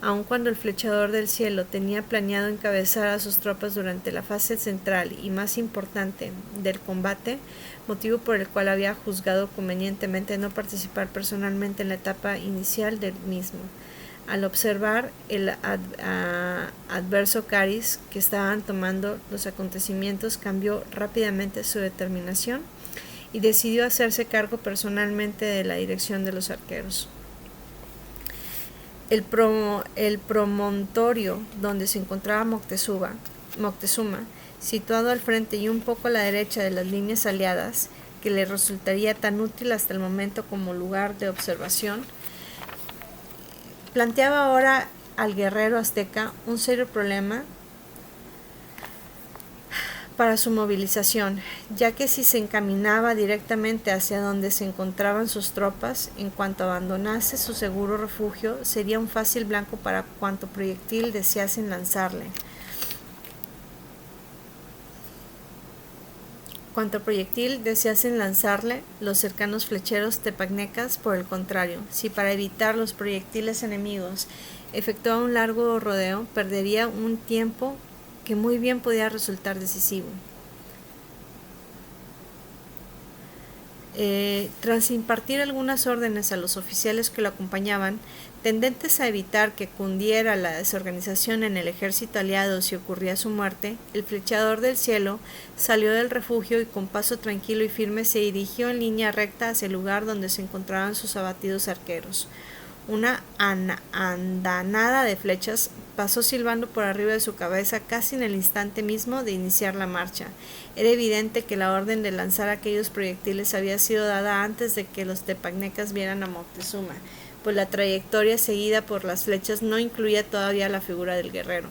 Aun cuando el flechador del cielo tenía planeado encabezar a sus tropas durante la fase central y más importante del combate, motivo por el cual había juzgado convenientemente no participar personalmente en la etapa inicial del mismo. Al observar el adverso Caris que estaban tomando los acontecimientos, cambió rápidamente su determinación y decidió hacerse cargo personalmente de la dirección de los arqueros. El promontorio donde se encontraba Moctezuma, situado al frente y un poco a la derecha de las líneas aliadas, que le resultaría tan útil hasta el momento como lugar de observación, planteaba ahora al guerrero azteca un serio problema para su movilización, ya que si se encaminaba directamente hacia donde se encontraban sus tropas, en cuanto abandonase su seguro refugio, sería un fácil blanco para cuanto proyectil deseasen lanzarle. Los cercanos flecheros tepacnecas, por el contrario, si para evitar los proyectiles enemigos efectuaba un largo rodeo, perdería un tiempo que muy bien podía resultar decisivo. Tras impartir algunas órdenes a los oficiales que lo acompañaban, tendentes a evitar que cundiera la desorganización en el ejército aliado si ocurría su muerte, el flechador del cielo salió del refugio y con paso tranquilo y firme se dirigió en línea recta hacia el lugar donde se encontraban sus abatidos arqueros. Una andanada de flechas pasó silbando por arriba de su cabeza casi en el instante mismo de iniciar la marcha. Era evidente que la orden de lanzar aquellos proyectiles había sido dada antes de que los tepacnecas vieran a Moctezuma, pues la trayectoria seguida por las flechas no incluía todavía la figura del guerrero.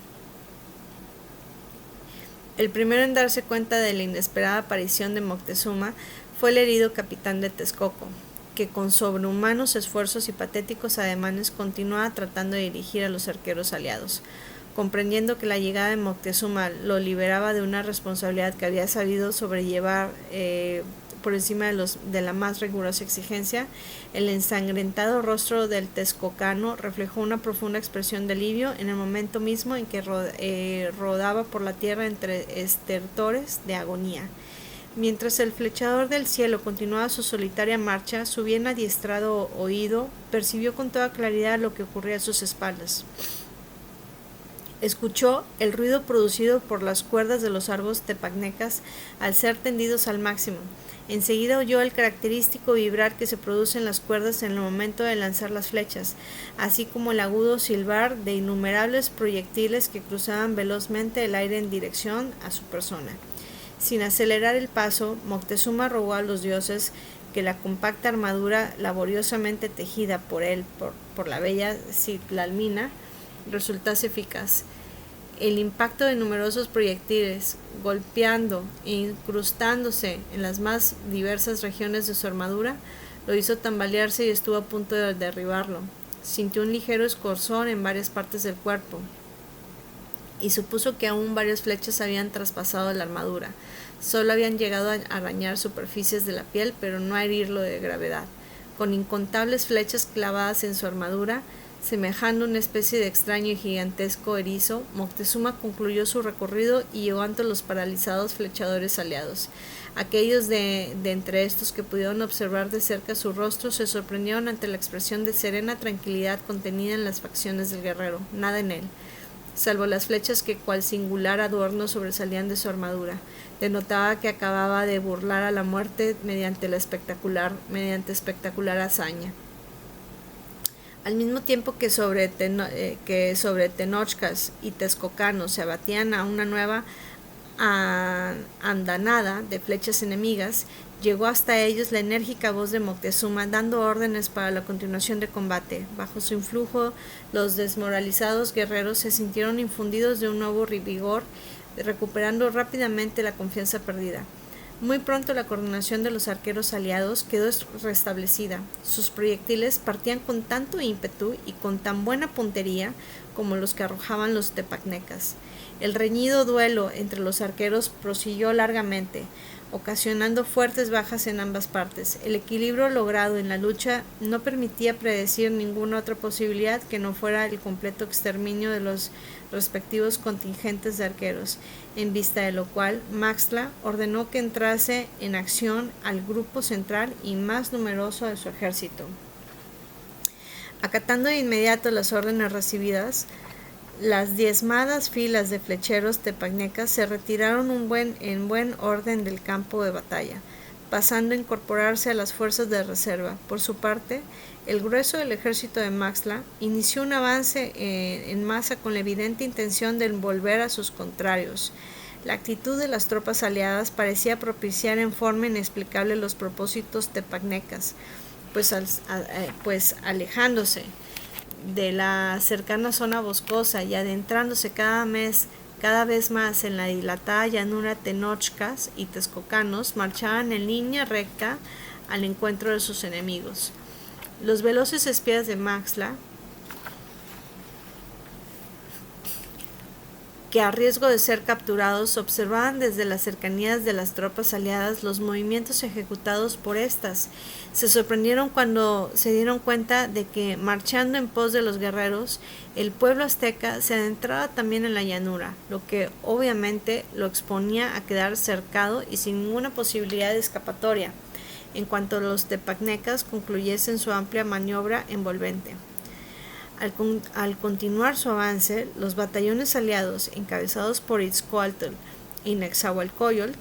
El primero en darse cuenta de la inesperada aparición de Moctezuma fue el herido capitán de Texcoco, que con sobrehumanos esfuerzos y patéticos ademanes continuaba tratando de dirigir a los arqueros aliados. Comprendiendo que la llegada de Moctezuma lo liberaba de una responsabilidad que había sabido sobrellevar por encima de la más rigurosa exigencia, el ensangrentado rostro del texcocano reflejó una profunda expresión de alivio en el momento mismo en que rodaba por la tierra entre estertores de agonía. Mientras el flechador del cielo continuaba su solitaria marcha, su bien adiestrado oído percibió con toda claridad lo que ocurría a sus espaldas. Escuchó el ruido producido por las cuerdas de los arcos tepacnecas al ser tendidos al máximo. Enseguida oyó el característico vibrar que se produce en las cuerdas en el momento de lanzar las flechas, así como el agudo silbar de innumerables proyectiles que cruzaban velozmente el aire en dirección a su persona. Sin acelerar el paso, Moctezuma rogó a los dioses que la compacta armadura laboriosamente tejida por él, por la bella Citlalmina, resultase eficaz. El impacto de numerosos proyectiles, golpeando e incrustándose en las más diversas regiones de su armadura, lo hizo tambalearse y estuvo a punto de derribarlo. Sintió un ligero escorzón en varias partes del cuerpo y supuso que aún varias flechas habían traspasado la armadura. Solo habían llegado a arañar superficies de la piel, pero no a herirlo de gravedad. Con incontables flechas clavadas en su armadura, semejando una especie de extraño y gigantesco erizo, Moctezuma concluyó su recorrido y llegó ante los paralizados flechadores aliados. Aquellos de entre estos que pudieron observar de cerca su rostro se sorprendieron ante la expresión de serena tranquilidad contenida en las facciones del guerrero. Nada en él, salvo las flechas que cual singular adorno sobresalían de su armadura, denotaba que acababa de burlar a la muerte mediante espectacular hazaña. Al mismo tiempo que sobre tenochcas y texcocanos se abatían a una nueva andanada de flechas enemigas, llegó hasta ellos la enérgica voz de Moctezuma dando órdenes para la continuación del combate. Bajo su influjo, los desmoralizados guerreros se sintieron infundidos de un nuevo vigor recuperando rápidamente la confianza perdida. Muy pronto la coordinación de los arqueros aliados quedó restablecida. Sus proyectiles partían con tanto ímpetu y con tan buena puntería como los que arrojaban los tepacnecas. El reñido duelo entre los arqueros prosiguió largamente, ocasionando fuertes bajas en ambas partes. El equilibrio logrado en la lucha no permitía predecir ninguna otra posibilidad que no fuera el completo exterminio de los respectivos contingentes de arqueros, en vista de lo cual Maxtla ordenó que entrase en acción al grupo central y más numeroso de su ejército. Acatando de inmediato las órdenes recibidas, las diezmadas filas de flecheros tepacnecas se retiraron en buen orden del campo de batalla, pasando a incorporarse a las fuerzas de reserva. Por su parte, el grueso del ejército de Maxtla inició un avance en masa con la evidente intención de envolver a sus contrarios. La actitud de las tropas aliadas parecía propiciar en forma inexplicable los propósitos tepacnecas, pues alejándose de la cercana zona boscosa y adentrándose cada vez más en la dilatada llanura tenochcas y texcocanos, marchaban en línea recta al encuentro de sus enemigos. Los veloces espías de Maxtla, que a riesgo de ser capturados observaban desde las cercanías de las tropas aliadas los movimientos ejecutados por estas, se sorprendieron cuando se dieron cuenta de que, marchando en pos de los guerreros, el pueblo azteca se adentraba también en la llanura, lo que obviamente lo exponía a quedar cercado y sin ninguna posibilidad de escapatoria, en cuanto los tepacnecas concluyesen su amplia maniobra envolvente. Al continuar su avance, los batallones aliados, encabezados por Itzcoatl y Nezahualcóyotl,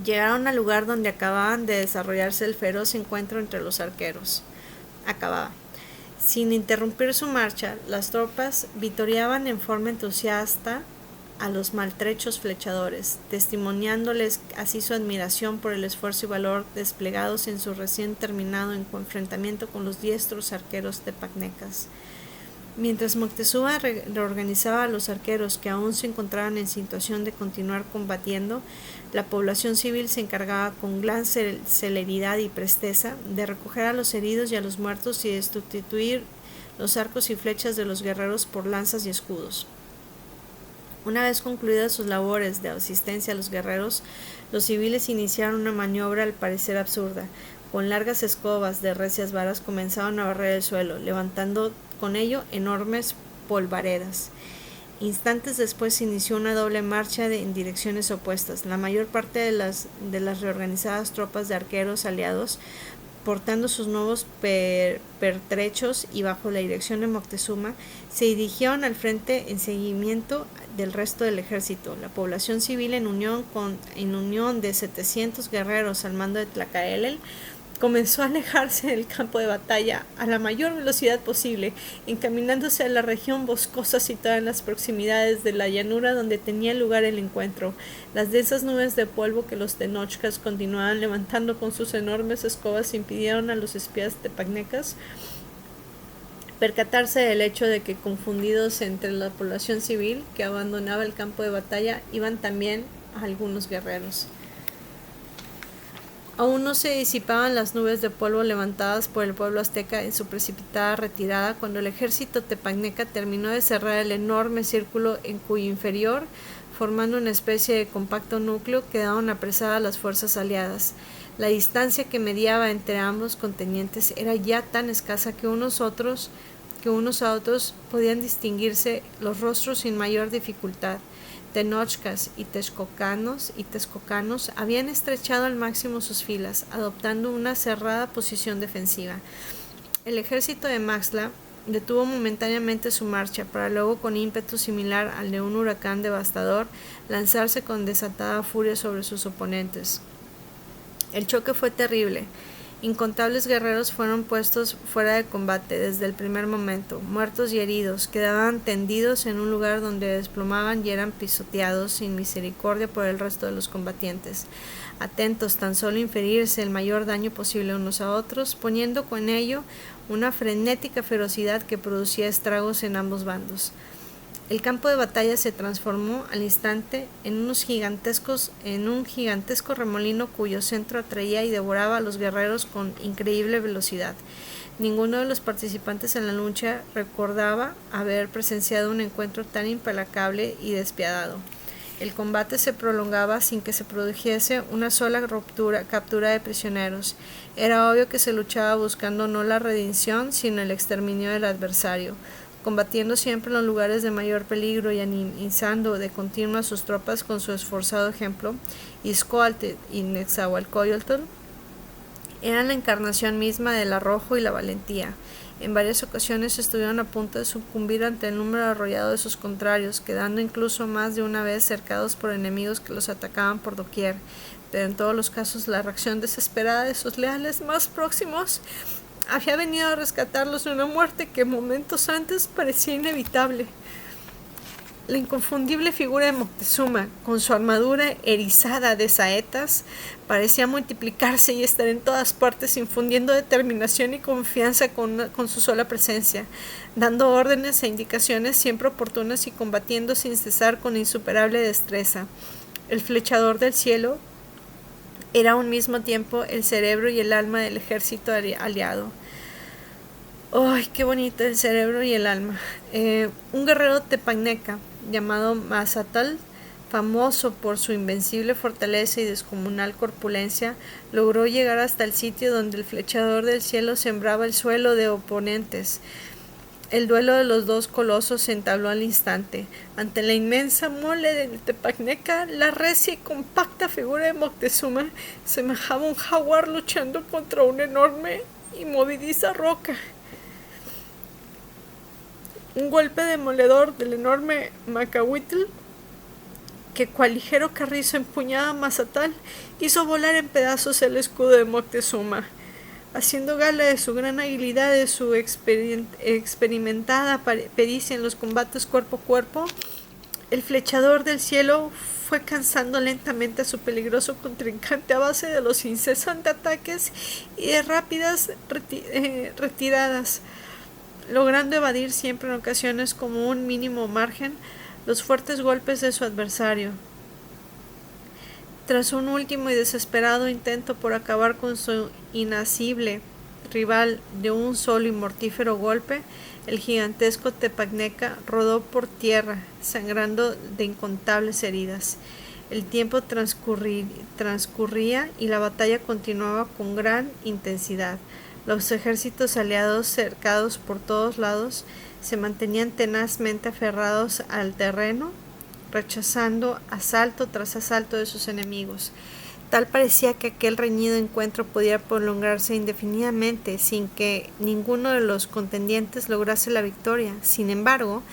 llegaron al lugar donde acababa de desarrollarse el feroz encuentro entre los arqueros. Sin interrumpir su marcha, las tropas vitoreaban en forma entusiasta a los maltrechos flechadores, testimoniándoles así su admiración por el esfuerzo y valor desplegados en su recién terminado enfrentamiento con los diestros arqueros tepacnecas. Mientras Moctezuma reorganizaba a los arqueros que aún se encontraban en situación de continuar combatiendo, la población civil se encargaba con gran celeridad y presteza de recoger a los heridos y a los muertos y de sustituir los arcos y flechas de los guerreros por lanzas y escudos. Una vez concluidas sus labores de asistencia a los guerreros, los civiles iniciaron una maniobra al parecer absurda. Con largas escobas de recias varas comenzaron a barrer el suelo, levantando con ello enormes polvaredas. Instantes después se inició una doble marcha en direcciones opuestas. La mayor parte de las reorganizadas tropas de arqueros aliados, portando sus nuevos pertrechos y bajo la dirección de Moctezuma, se dirigieron al frente en seguimiento del resto del ejército. La población civil, en unión de 700 guerreros al mando de Tlacaelel, comenzó a alejarse del campo de batalla a la mayor velocidad posible, encaminándose a la región boscosa situada en las proximidades de la llanura donde tenía lugar el encuentro. Las densas nubes de polvo que los tenochcas continuaban levantando con sus enormes escobas impidieron a los espías tepacnecas percatarse del hecho de que, confundidos entre la población civil que abandonaba el campo de batalla, iban también algunos guerreros. Aún no se disipaban las nubes de polvo levantadas por el pueblo azteca en su precipitada retirada cuando el ejército tepacneca terminó de cerrar el enorme círculo en cuyo inferior, formando una especie de compacto núcleo, quedaron apresadas las fuerzas aliadas. La distancia que mediaba entre ambos contendientes era ya tan escasa que unos a otros podían distinguirse los rostros sin mayor dificultad. Tenochcas y texcocanos habían estrechado al máximo sus filas, adoptando una cerrada posición defensiva. El ejército de Maxtla detuvo momentáneamente su marcha para luego, con ímpetu similar al de un huracán devastador, lanzarse con desatada furia sobre sus oponentes. El choque fue terrible. Incontables guerreros fueron puestos fuera de combate desde el primer momento. Muertos y heridos quedaban tendidos en un lugar donde desplomaban y eran pisoteados sin misericordia por el resto de los combatientes, atentos tan solo a inferirse el mayor daño posible unos a otros, poniendo con ello una frenética ferocidad que producía estragos en ambos bandos. El campo de batalla se transformó al instante en un gigantesco remolino cuyo centro atraía y devoraba a los guerreros con increíble velocidad. Ninguno de los participantes en la lucha recordaba haber presenciado un encuentro tan implacable y despiadado. El combate se prolongaba sin que se produjese una sola captura de prisioneros. Era obvio que se luchaba buscando no la redención, sino el exterminio del adversario, combatiendo siempre en los lugares de mayor peligro y animizando de continuo a sus tropas con su esforzado ejemplo. Izcoatl y Nezahualcóyotl eran la encarnación misma del arrojo y la valentía. En varias ocasiones estuvieron a punto de sucumbir ante el número arrollado de sus contrarios, quedando incluso más de una vez cercados por enemigos que los atacaban por doquier, pero en todos los casos la reacción desesperada de sus leales más próximos había venido a rescatarlos de una muerte que momentos antes parecía inevitable. La inconfundible figura de Moctezuma, con su armadura erizada de saetas, parecía multiplicarse y estar en todas partes, infundiendo determinación y confianza con su sola presencia, dando órdenes e indicaciones siempre oportunas y combatiendo sin cesar con insuperable destreza. El flechador del cielo era a un mismo tiempo el cerebro y el alma del ejército aliado. ¡Ay, qué bonito el cerebro y el alma! Un guerrero tepagneca llamado Mazatl, famoso por su invencible fortaleza y descomunal corpulencia, logró llegar hasta el sitio donde el flechador del cielo sembraba el suelo de oponentes. El duelo de los dos colosos se entabló al instante. Ante la inmensa mole del tepagneca, la recia y compacta figura de Moctezuma semejaba un jaguar luchando contra una enorme y movediza roca. Un golpe demoledor del enorme Macahuitl, que cual ligero carrizo empuñaba a Mazatl, hizo volar en pedazos el escudo de Moctezuma. Haciendo gala de su gran habilidad, de su experimentada pericia en los combates cuerpo a cuerpo, el flechador del cielo fue cansando lentamente a su peligroso contrincante a base de los incesantes ataques y de rápidas retiradas, logrando evadir siempre en ocasiones como un mínimo margen los fuertes golpes de su adversario. Tras un último y desesperado intento por acabar con su inasible rival de un solo y mortífero golpe, el gigantesco tepagneca rodó por tierra, sangrando de incontables heridas. El tiempo transcurría y la batalla continuaba con gran intensidad. Los ejércitos aliados, cercados por todos lados, se mantenían tenazmente aferrados al terreno, rechazando asalto tras asalto de sus enemigos. Tal parecía que aquel reñido encuentro podía prolongarse indefinidamente sin que ninguno de los contendientes lograse la victoria. Sin embargo,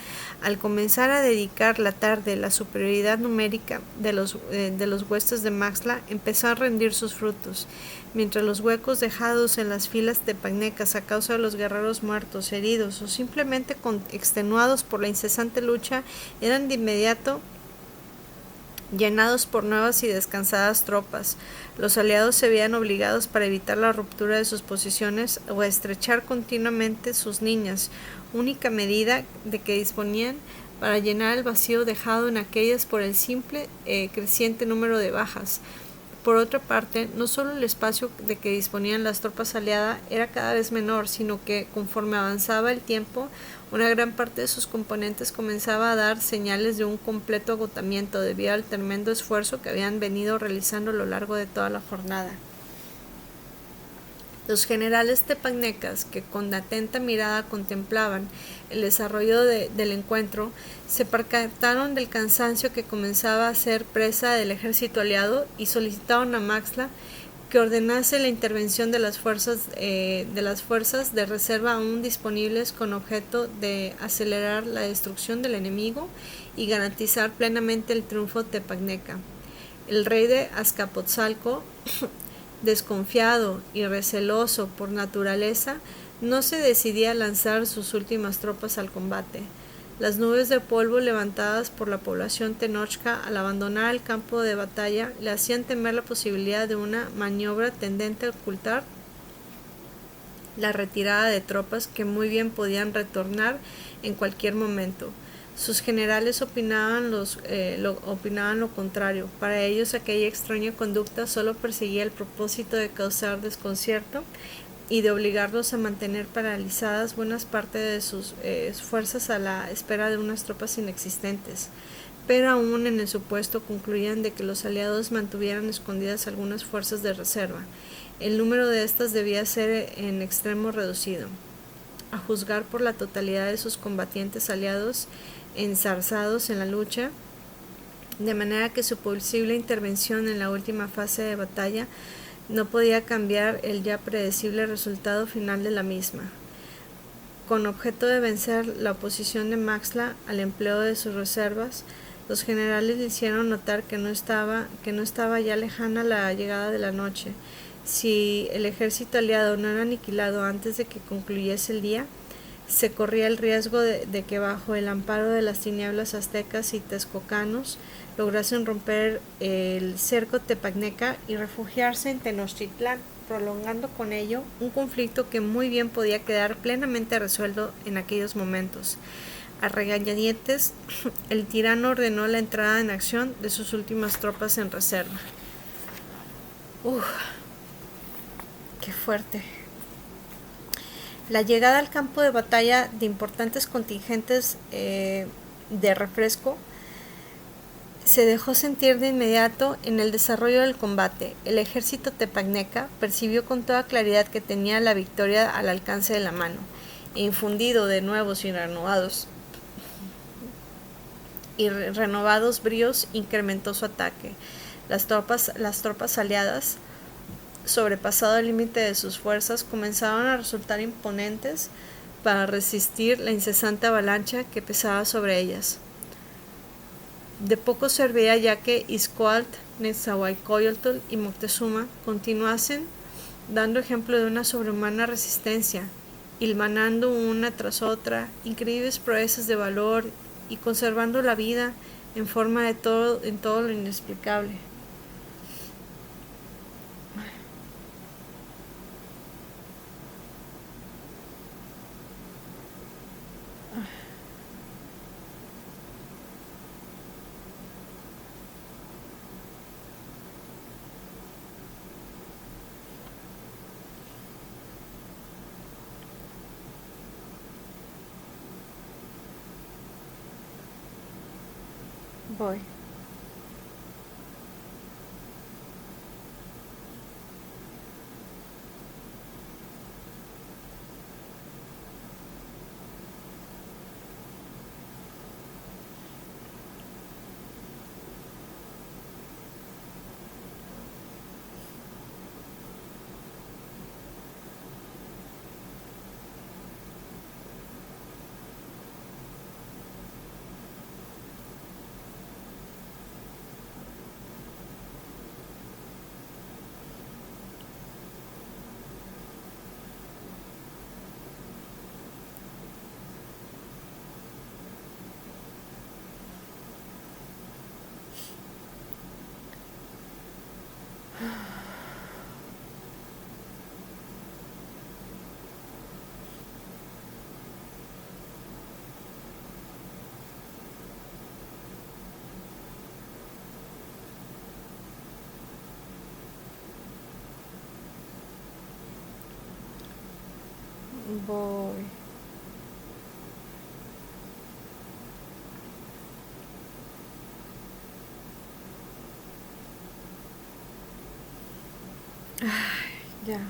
al comenzar a dedicar la tarde la superioridad numérica de los huestes de Maxtla empezó a rendir sus frutos. Mientras los huecos dejados en las filas tepagnecas a causa de los guerreros muertos, heridos o simplemente extenuados por la incesante lucha eran de inmediato llenados por nuevas y descansadas tropas, los aliados se veían obligados para evitar la ruptura de sus posiciones o a estrechar continuamente sus líneas, única medida de que disponían para llenar el vacío dejado en aquellas por el simple creciente número de bajas. Por otra parte, no solo el espacio de que disponían las tropas aliadas era cada vez menor, sino que, conforme avanzaba el tiempo, una gran parte de sus componentes comenzaba a dar señales de un completo agotamiento debido al tremendo esfuerzo que habían venido realizando a lo largo de toda la jornada. Los generales tepagnecas, que con atenta mirada contemplaban el desarrollo del encuentro, se percataron del cansancio que comenzaba a ser presa del ejército aliado y solicitaron a Maxtla que ordenase la intervención de las fuerzas de reserva aún disponibles con objeto de acelerar la destrucción del enemigo y garantizar plenamente el triunfo tepagneca. El rey de Azcapotzalco, desconfiado y receloso por naturaleza, no se decidía a lanzar sus últimas tropas al combate. Las nubes de polvo levantadas por la población tenochca al abandonar el campo de batalla le hacían temer la posibilidad de una maniobra tendente a ocultar la retirada de tropas que muy bien podían retornar en cualquier momento. Sus generales opinaban lo contrario. Para ellos aquella extraña conducta solo perseguía el propósito de causar desconcierto y de obligarlos a mantener paralizadas buenas parte de sus fuerzas a la espera de unas tropas inexistentes. Pero aún en el supuesto concluían de que los aliados mantuvieran escondidas algunas fuerzas de reserva. El número de estas debía ser en extremo reducido. A juzgar por la totalidad de sus combatientes aliados enzarzados en la lucha, de manera que su posible intervención en la última fase de batalla no podía cambiar el ya predecible resultado final de la misma. Con objeto de vencer la oposición de Maxtla al empleo de sus reservas, los generales le hicieron notar que no estaba ya lejana la llegada de la noche. Si el ejército aliado no era aniquilado antes de que concluyese el día, se corría el riesgo de que bajo el amparo de las tinieblas aztecas y texcocanos lograsen romper el cerco tepagneca y refugiarse en Tenochtitlán, prolongando con ello un conflicto que muy bien podía quedar plenamente resuelto en aquellos momentos. A regañadientes, el tirano ordenó la entrada en acción de sus últimas tropas en reserva. ¡Qué fuerte! La llegada al campo de batalla de importantes contingentes de refresco se dejó sentir de inmediato en el desarrollo del combate. El ejército tepagneca percibió con toda claridad que tenía la victoria al alcance de la mano, e infundido de nuevos y renovados bríos, incrementó su ataque. Las tropas aliadas, sobrepasado el límite de sus fuerzas, comenzaban a resultar imponentes para resistir la incesante avalancha que pesaba sobre ellas. De poco servía ya que Izcoatl, Nezahualcóyotl y Moctezuma continuasen dando ejemplo de una sobrehumana resistencia, hilvanando una tras otra increíbles proezas de valor y conservando la vida en forma en todo lo inexplicable. Voy. Voy. Ya.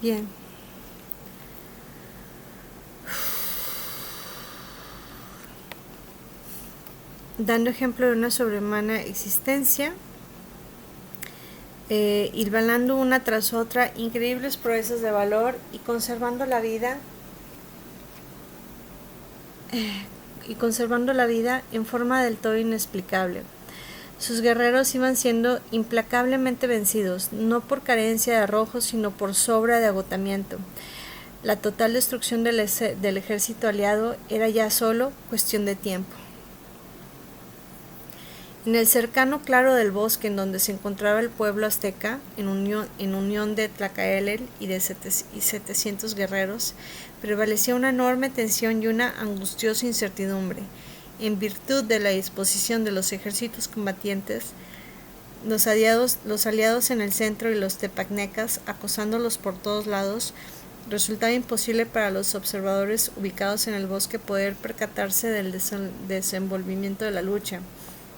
Bien. Dando ejemplo de una sobrehumana existencia, hilvanando una tras otra increíbles proezas de valor y conservando la vida en forma del todo inexplicable. Sus guerreros iban siendo implacablemente vencidos, no por carencia de arrojo, sino por sobra de agotamiento. La total destrucción del ejército aliado era ya solo cuestión de tiempo. En el cercano claro del bosque en donde se encontraba el pueblo azteca, en unión de Tlacaelel y de 700 guerreros, prevalecía una enorme tensión y una angustiosa incertidumbre. En virtud de la disposición de los ejércitos combatientes, los aliados en el centro y los tepacnecas, acosándolos por todos lados, resultaba imposible para los observadores ubicados en el bosque poder percatarse del desenvolvimiento de la lucha,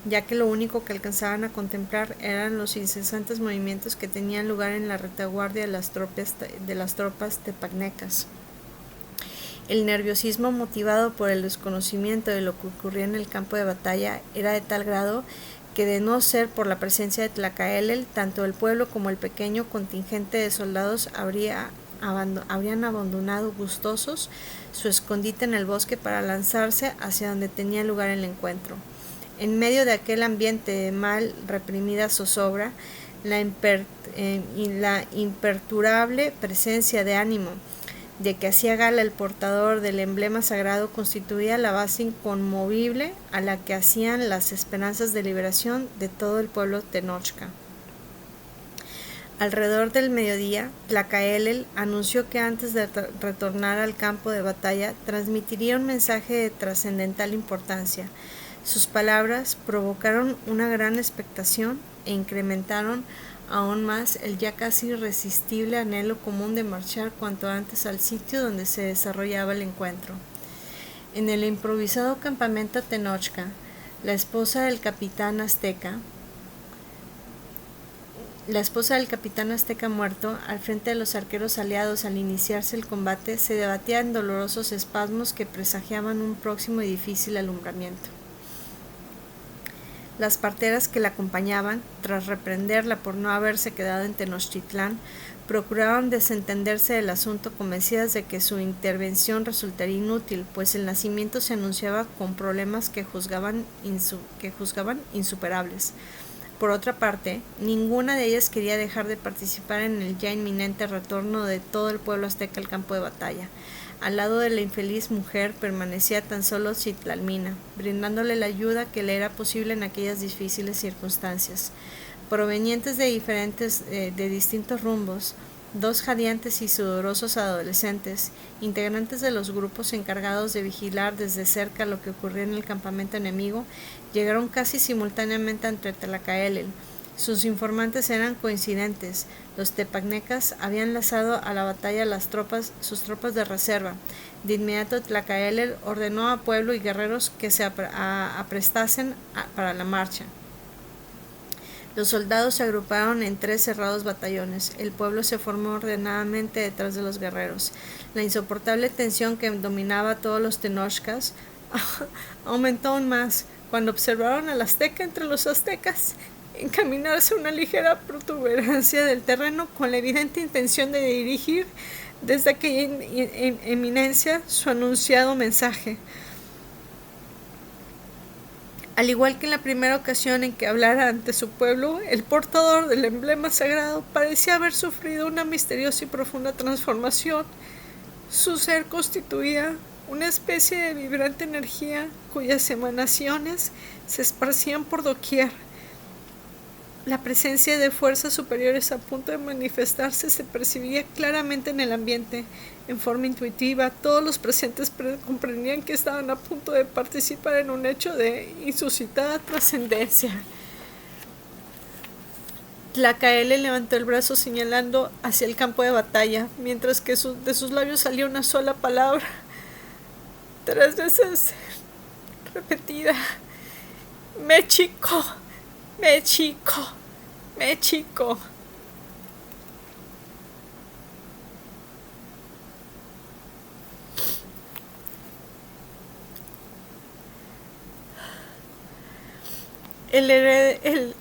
ya que lo único que alcanzaban a contemplar eran los incesantes movimientos que tenían lugar en la retaguardia de las tropas tepacnecas. El nerviosismo motivado por el desconocimiento de lo que ocurría en el campo de batalla era de tal grado que, de no ser por la presencia de Tlacaelel, tanto el pueblo como el pequeño contingente de soldados habrían abandonado gustosos su escondite en el bosque para lanzarse hacia donde tenía lugar el encuentro. En medio de aquel ambiente de mal reprimida zozobra, la imperturbable presencia de ánimo de que hacía gala el portador del emblema sagrado constituía la base inconmovible a la que hacían las esperanzas de liberación de todo el pueblo tenochca. Alrededor del mediodía, Tlacaelel anunció que antes de retornar al campo de batalla transmitiría un mensaje de trascendental importancia. Sus palabras provocaron una gran expectación e incrementaron aún más el ya casi irresistible anhelo común de marchar cuanto antes al sitio donde se desarrollaba el encuentro. En el improvisado campamento Tenochca, la esposa del capitán azteca muerto, al frente de los arqueros aliados al iniciarse el combate, se debatía en dolorosos espasmos que presagiaban un próximo y difícil alumbramiento. Las parteras que la acompañaban, tras reprenderla por no haberse quedado en Tenochtitlán, procuraban desentenderse del asunto, convencidas de que su intervención resultaría inútil, pues el nacimiento se anunciaba con problemas que juzgaban insuperables. Por otra parte, ninguna de ellas quería dejar de participar en el ya inminente retorno de todo el pueblo azteca al campo de batalla. Al lado de la infeliz mujer permanecía tan solo Citlalmina, brindándole la ayuda que le era posible en aquellas difíciles circunstancias. Provenientes de distintos rumbos, dos jadeantes y sudorosos adolescentes, integrantes de los grupos encargados de vigilar desde cerca lo que ocurría en el campamento enemigo, llegaron casi simultáneamente ante Tlacaelel. Sus informantes eran coincidentes. Los tepacnecas habían lanzado a la batalla sus tropas de reserva. De inmediato Tlacaelel ordenó a pueblo y guerreros que se aprestasen para la marcha. Los soldados se agruparon en 3 cerrados batallones. El pueblo se formó ordenadamente detrás de los guerreros. La insoportable tensión que dominaba a todos los tenochcas aumentó aún más cuando observaron al azteca entre los aztecas encaminarse a una ligera protuberancia del terreno con la evidente intención de dirigir desde aquella eminencia su anunciado mensaje. Al igual que en la primera ocasión en que hablara ante su pueblo, el portador del emblema sagrado parecía haber sufrido una misteriosa y profunda transformación. Su ser constituía una especie de vibrante energía cuyas emanaciones se esparcían por doquier. La presencia de fuerzas superiores a punto de manifestarse se percibía claramente en el ambiente. En forma intuitiva, todos los presentes comprendían que estaban a punto de participar en un hecho de insuscitada trascendencia. Tlacaelel levantó el brazo señalando hacia el campo de batalla, mientras que de sus labios salía una sola palabra, 3 veces repetida: México, México, México. El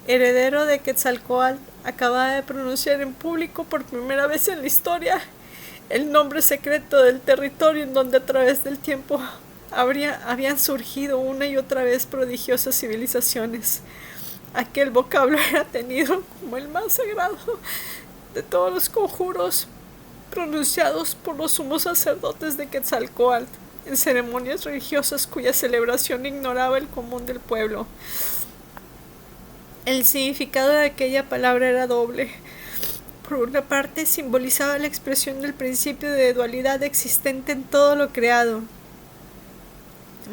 heredero de Quetzalcóatl acababa de pronunciar en público por primera vez en la historia el nombre secreto del territorio en donde a través del tiempo habían surgido una y otra vez prodigiosas civilizaciones. Aquel vocablo era tenido como el más sagrado de todos los conjuros pronunciados por los sumos sacerdotes de Quetzalcóatl en ceremonias religiosas cuya celebración ignoraba el común del pueblo. El significado de aquella palabra era doble. Por una parte, simbolizaba la expresión del principio de dualidad existente en todo lo creado,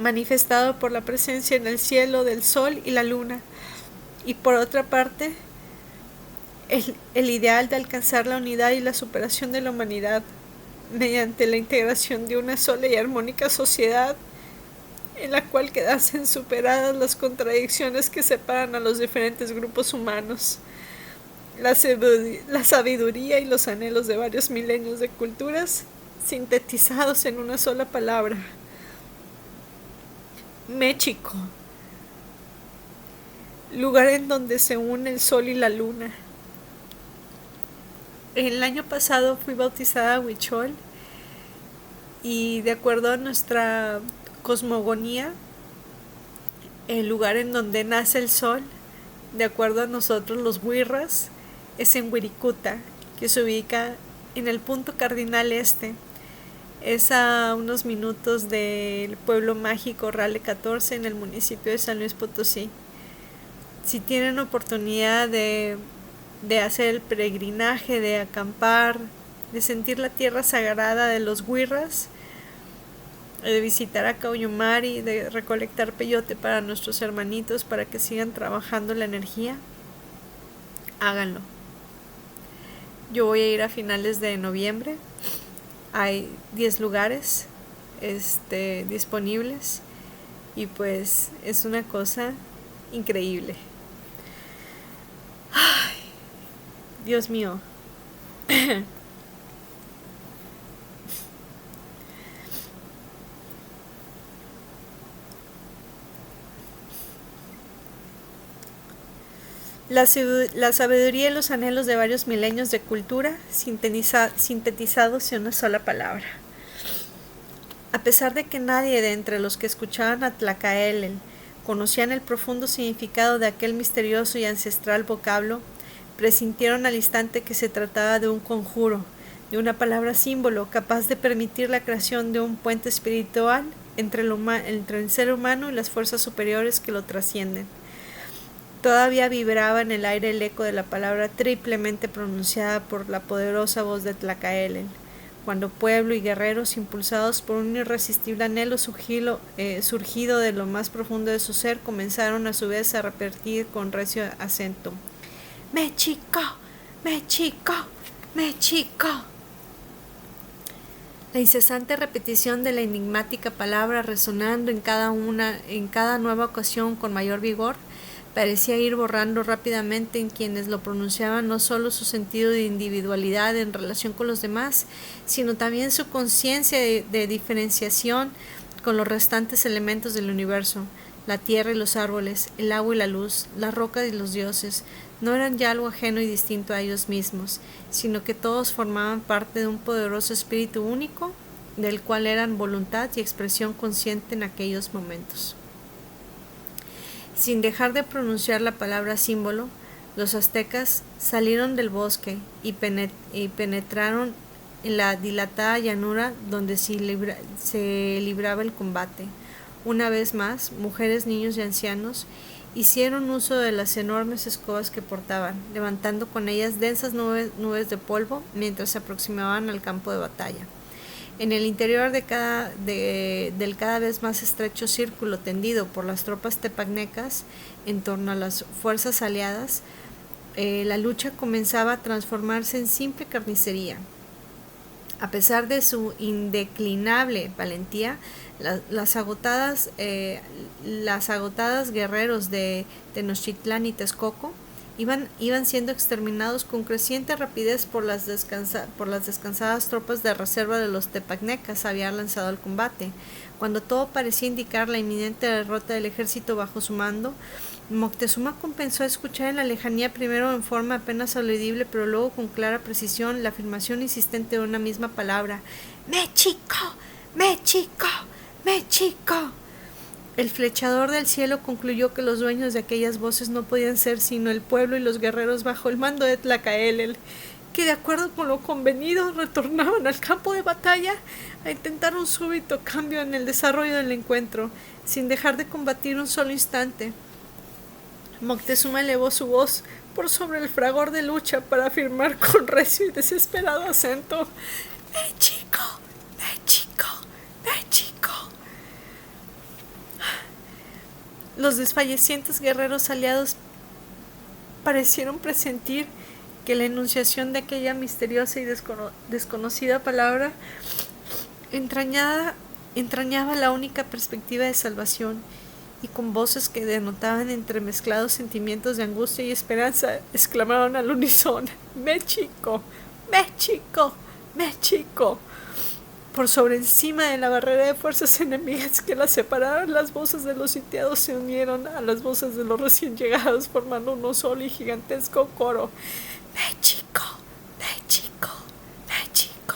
manifestado por la presencia en el cielo del sol y la luna, y por otra parte, el ideal de alcanzar la unidad y la superación de la humanidad mediante la integración de una sola y armónica sociedad en la cual quedasen superadas las contradicciones que separan a los diferentes grupos humanos. La sabiduría y los anhelos de varios milenios de culturas sintetizados en una sola palabra: México, lugar en donde se une el sol y la luna. El año pasado fui bautizada Huichol, y de acuerdo a nuestra cosmogonía, el lugar en donde nace el sol, de acuerdo a nosotros los huirras, es en Wirikuta, que se ubica en el punto cardinal este. Es a unos minutos del pueblo mágico Rale 14 en el municipio de San Luis Potosí. Si tienen oportunidad de hacer el peregrinaje, de acampar, de sentir la tierra sagrada de los huirras, de visitar a Caullumari, de recolectar peyote para nuestros hermanitos para que sigan trabajando la energía, háganlo. Yo voy a ir a finales de noviembre. Hay 10 lugares disponibles, y pues es una cosa increíble. Ay, Dios mío. La sabiduría y los anhelos de varios milenios de cultura sintetizados en una sola palabra. A pesar de que nadie de entre los que escuchaban a Tlacaelel conocían el profundo significado de aquel misterioso y ancestral vocablo, presintieron al instante que se trataba de un conjuro, de una palabra símbolo capaz de permitir la creación de un puente espiritual entre el ser humano y las fuerzas superiores que lo trascienden. Todavía vibraba en el aire el eco de la palabra triplemente pronunciada por la poderosa voz de Tlacaelel, cuando pueblo y guerreros, impulsados por un irresistible anhelo surgido de lo más profundo de su ser, comenzaron a su vez a repetir con recio acento: ¡México! ¡México! ¡México! La incesante repetición de la enigmática palabra, resonando en cada nueva ocasión con mayor vigor, parecía ir borrando rápidamente en quienes lo pronunciaban no solo su sentido de individualidad en relación con los demás, sino también su conciencia de diferenciación con los restantes elementos del universo. La tierra y los árboles, el agua y la luz, la roca y los dioses, no eran ya algo ajeno y distinto a ellos mismos, sino que todos formaban parte de un poderoso espíritu único, del cual eran voluntad y expresión consciente en aquellos momentos. Sin dejar de pronunciar la palabra símbolo, los aztecas salieron del bosque y penetraron en la dilatada llanura donde se libraba el combate. Una vez más, mujeres, niños y ancianos hicieron uso de las enormes escobas que portaban, levantando con ellas densas nubes de polvo mientras se aproximaban al campo de batalla. En el interior del cada vez más estrecho círculo tendido por las tropas tepagnecas en torno a las fuerzas aliadas, la lucha comenzaba a transformarse en simple carnicería. A pesar de su indeclinable valentía, las agotadas guerreros de Tenochtitlán y Texcoco iban siendo exterminados con creciente rapidez por las descansadas tropas de reserva de los tepagnecas habían lanzado al combate. Cuando todo parecía indicar la inminente derrota del ejército bajo su mando, Moctezuma comenzó a escuchar en la lejanía, primero en forma apenas audible, pero luego con clara precisión, la afirmación insistente de una misma palabra: ¡México! ¡México! ¡México! El flechador del cielo concluyó que los dueños de aquellas voces no podían ser sino el pueblo y los guerreros bajo el mando de Tlacaelel, que de acuerdo con lo convenido retornaban al campo de batalla a intentar un súbito cambio en el desarrollo del encuentro, sin dejar de combatir un solo instante. Moctezuma elevó su voz por sobre el fragor de lucha para afirmar con recio y desesperado acento: México, México, México. Los desfallecientes guerreros aliados parecieron presentir que la enunciación de aquella misteriosa y desconocida palabra entrañaba la única perspectiva de salvación, y con voces que denotaban entremezclados sentimientos de angustia y esperanza, exclamaron al unísono: ¡México! ¡México! ¡México! Por sobre encima de la barrera de fuerzas enemigas que las separaron, las voces de los sitiados se unieron a las voces de los recién llegados, formando uno solo y gigantesco coro: ¡México! ¡México! ¡México!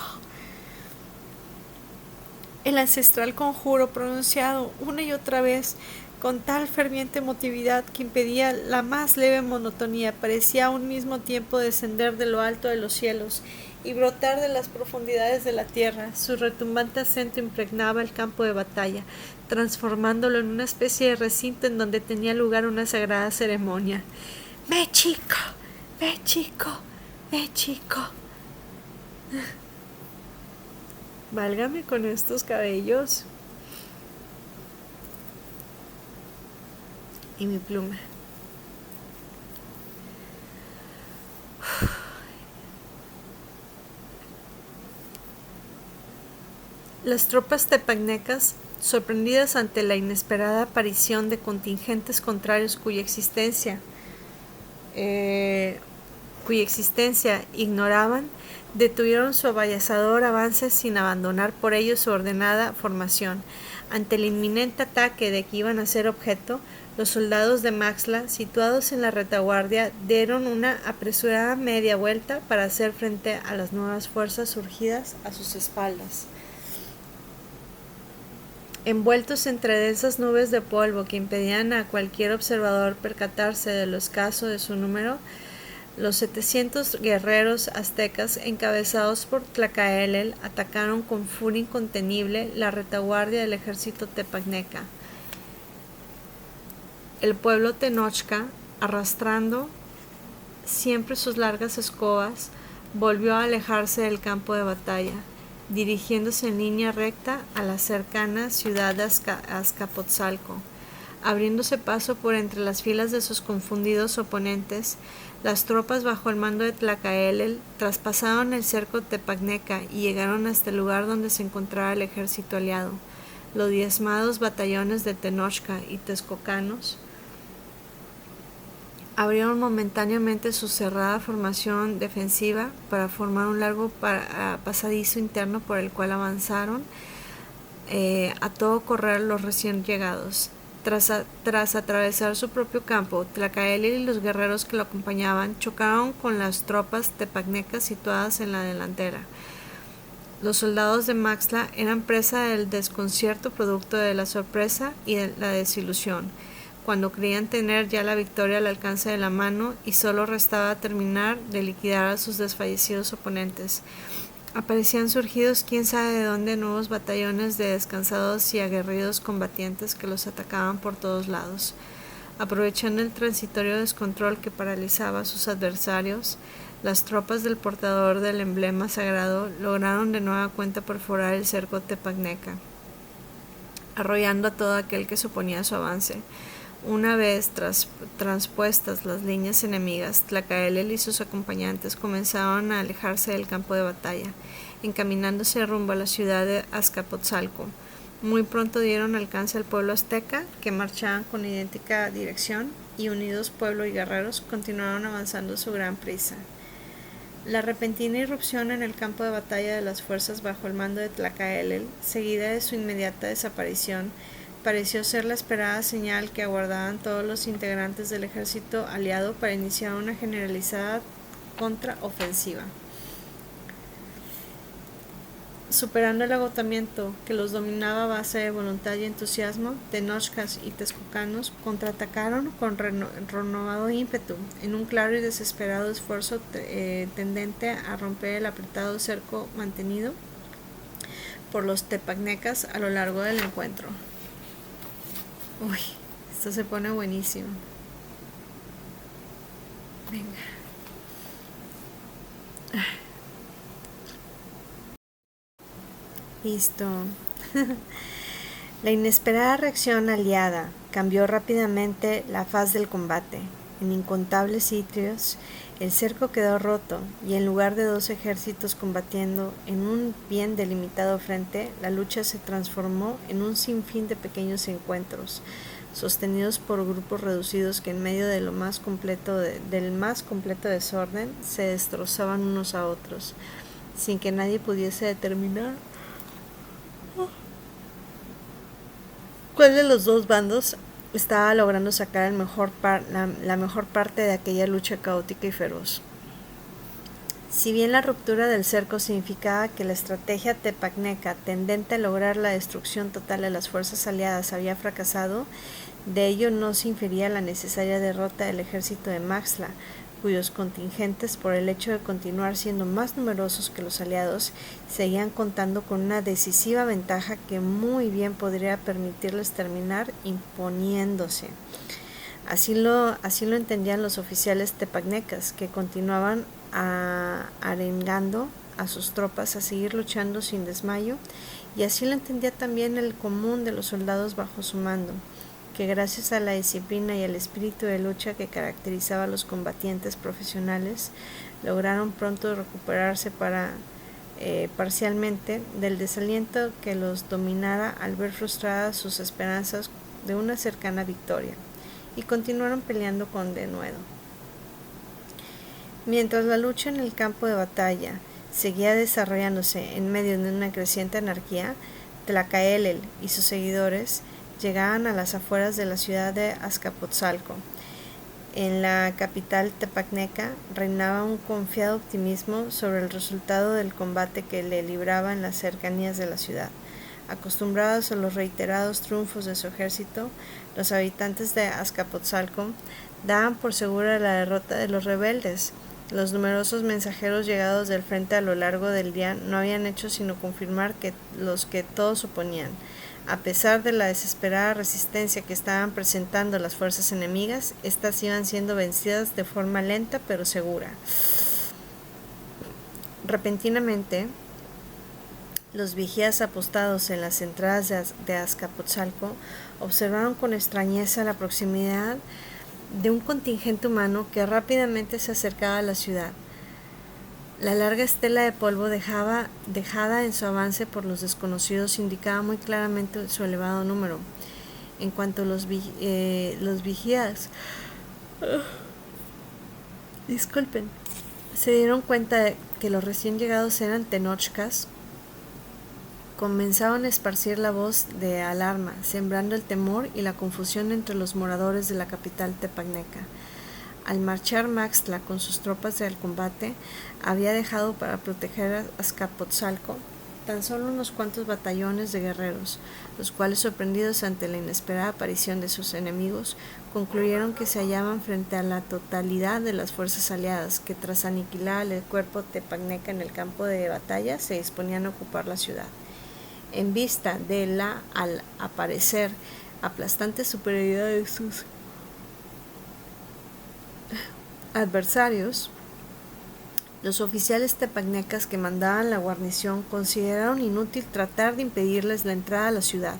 El ancestral conjuro, pronunciado una y otra vez con tal ferviente emotividad que impedía la más leve monotonía, parecía a un mismo tiempo descender de lo alto de los cielos y brotar de las profundidades de la tierra. Su retumbante acento impregnaba el campo de batalla, transformándolo en una especie de recinto en donde tenía lugar una sagrada ceremonia. ¡México! ¡México! ¡México! Válgame con estos cabellos. Y mi pluma. Las tropas tepagnecas, sorprendidas ante la inesperada aparición de contingentes contrarios cuya existencia ignoraban, detuvieron su avasallador avance sin abandonar por ello su ordenada formación. Ante el inminente ataque de que iban a ser objeto, los soldados de Maxtla, situados en la retaguardia, dieron una apresurada media vuelta para hacer frente a las nuevas fuerzas surgidas a sus espaldas. Envueltos entre densas nubes de polvo que impedían a cualquier observador percatarse de lo escaso de su número, los 700 guerreros aztecas, encabezados por Tlacaelel, atacaron con furia incontenible la retaguardia del ejército tepagneca. El pueblo Tenochca, arrastrando siempre sus largas escobas, volvió a alejarse del campo de batalla, dirigiéndose en línea recta a la cercana ciudad de Azcapotzalco. Abriéndose paso por entre las filas de sus confundidos oponentes, las tropas bajo el mando de Tlacaelel traspasaron el cerco tepagneca y llegaron hasta el lugar donde se encontraba el ejército aliado. Los diezmados batallones de Tenochca y texcocanos abrieron momentáneamente su cerrada formación defensiva para formar un largo pasadizo interno por el cual avanzaron a todo correr los recién llegados. Tras atravesar su propio campo, Tlacaelel y los guerreros que lo acompañaban chocaron con las tropas tepagnecas situadas en la delantera. Los soldados de Maxtla eran presa del desconcierto producto de la sorpresa y de la desilusión, cuando creían tener ya la victoria al alcance de la mano y solo restaba terminar de liquidar a sus desfallecidos oponentes. Aparecían surgidos quién sabe de dónde nuevos batallones de descansados y aguerridos combatientes que los atacaban por todos lados. Aprovechando el transitorio descontrol que paralizaba a sus adversarios, las tropas del portador del emblema sagrado lograron de nueva cuenta perforar el cerco tepagneca, arrollando a todo aquel que se oponía a su avance. Una vez transpuestas las líneas enemigas, Tlacaelel y sus acompañantes comenzaron a alejarse del campo de batalla, encaminándose rumbo a la ciudad de Azcapotzalco. Muy pronto dieron alcance al pueblo azteca, que marchaban con idéntica dirección, y unidos pueblo y guerreros continuaron avanzando a su gran prisa. La repentina irrupción en el campo de batalla de las fuerzas bajo el mando de Tlacaelel, seguida de su inmediata desaparición, pareció ser la esperada señal que aguardaban todos los integrantes del ejército aliado para iniciar una generalizada contraofensiva. Superando el agotamiento que los dominaba a base de voluntad y entusiasmo, tenochcas y texcocanos contraatacaron con renovado ímpetu, en un claro y desesperado esfuerzo tendente a romper el apretado cerco mantenido por los tepacnecas a lo largo del encuentro. Uy, esto se pone buenísimo. Venga. Listo. La inesperada reacción aliada cambió rápidamente la faz del combate. En incontables sitios, el cerco quedó roto y en lugar de dos ejércitos combatiendo en un bien delimitado frente, la lucha se transformó en un sinfín de pequeños encuentros, sostenidos por grupos reducidos que en medio de del más completo desorden se destrozaban unos a otros, sin que nadie pudiese determinar cuál de los dos bandos estaba logrando sacar la mejor parte de aquella lucha caótica y feroz. Si bien la ruptura del cerco significaba que la estrategia tepacneca tendente a lograr la destrucción total de las fuerzas aliadas había fracasado, de ello no se infería la necesaria derrota del ejército de Maxtla, cuyos contingentes, por el hecho de continuar siendo más numerosos que los aliados, seguían contando con una decisiva ventaja que muy bien podría permitirles terminar imponiéndose. Así lo entendían los oficiales tepacnecas, que continuaban arengando a sus tropas a seguir luchando sin desmayo, y así lo entendía también el común de los soldados bajo su mando, que gracias a la disciplina y al espíritu de lucha que caracterizaba a los combatientes profesionales, lograron pronto recuperarse parcialmente del desaliento que los dominara al ver frustradas sus esperanzas de una cercana victoria, y continuaron peleando con denuedo. Mientras la lucha en el campo de batalla seguía desarrollándose en medio de una creciente anarquía, Tlacaelel y sus seguidores llegaban a las afueras de la ciudad de Azcapotzalco. En la capital tepacneca reinaba un confiado optimismo sobre el resultado del combate que le libraba en las cercanías de la ciudad. Acostumbrados a los reiterados triunfos de su ejército, los habitantes de Azcapotzalco daban por segura la derrota de los rebeldes. Los numerosos mensajeros llegados del frente a lo largo del día no habían hecho sino confirmar los que todos suponían. A pesar de la desesperada resistencia que estaban presentando las fuerzas enemigas, estas iban siendo vencidas de forma lenta pero segura. Repentinamente, los vigías apostados en las entradas de Azcapotzalco observaron con extrañeza la proximidad de un contingente humano que rápidamente se acercaba a la ciudad. La larga estela de polvo dejada en su avance por los desconocidos indicaba muy claramente su elevado número. En cuanto los vigías se dieron cuenta de que los recién llegados eran tenochcas, comenzaron a esparcir la voz de alarma, sembrando el temor y la confusión entre los moradores de la capital tepacneca. Al marchar Maxtla con sus tropas al combate, había dejado para proteger a Azcapotzalco tan solo unos cuantos batallones de guerreros, los cuales, sorprendidos ante la inesperada aparición de sus enemigos, concluyeron que se hallaban frente a la totalidad de las fuerzas aliadas, que tras aniquilar el cuerpo tepacneca en el campo de batalla, se disponían a ocupar la ciudad. En vista de la, al aparecer, aplastante superioridad de sus adversarios, los oficiales tepacnecas que mandaban la guarnición consideraron inútil tratar de impedirles la entrada a la ciudad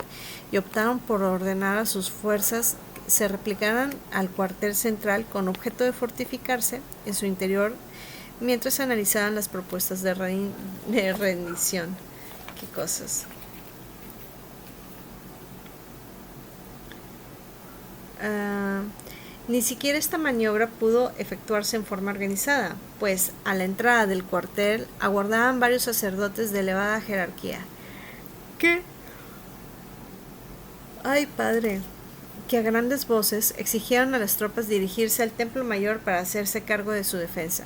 y optaron por ordenar a sus fuerzas que se replicaran al cuartel central con objeto de fortificarse en su interior mientras analizaban las propuestas de rendición. ¿Qué cosas? Ni siquiera esta maniobra pudo efectuarse en forma organizada, pues a la entrada del cuartel aguardaban varios sacerdotes de elevada jerarquía, que a grandes voces exigieron a las tropas dirigirse al templo mayor para hacerse cargo de su defensa.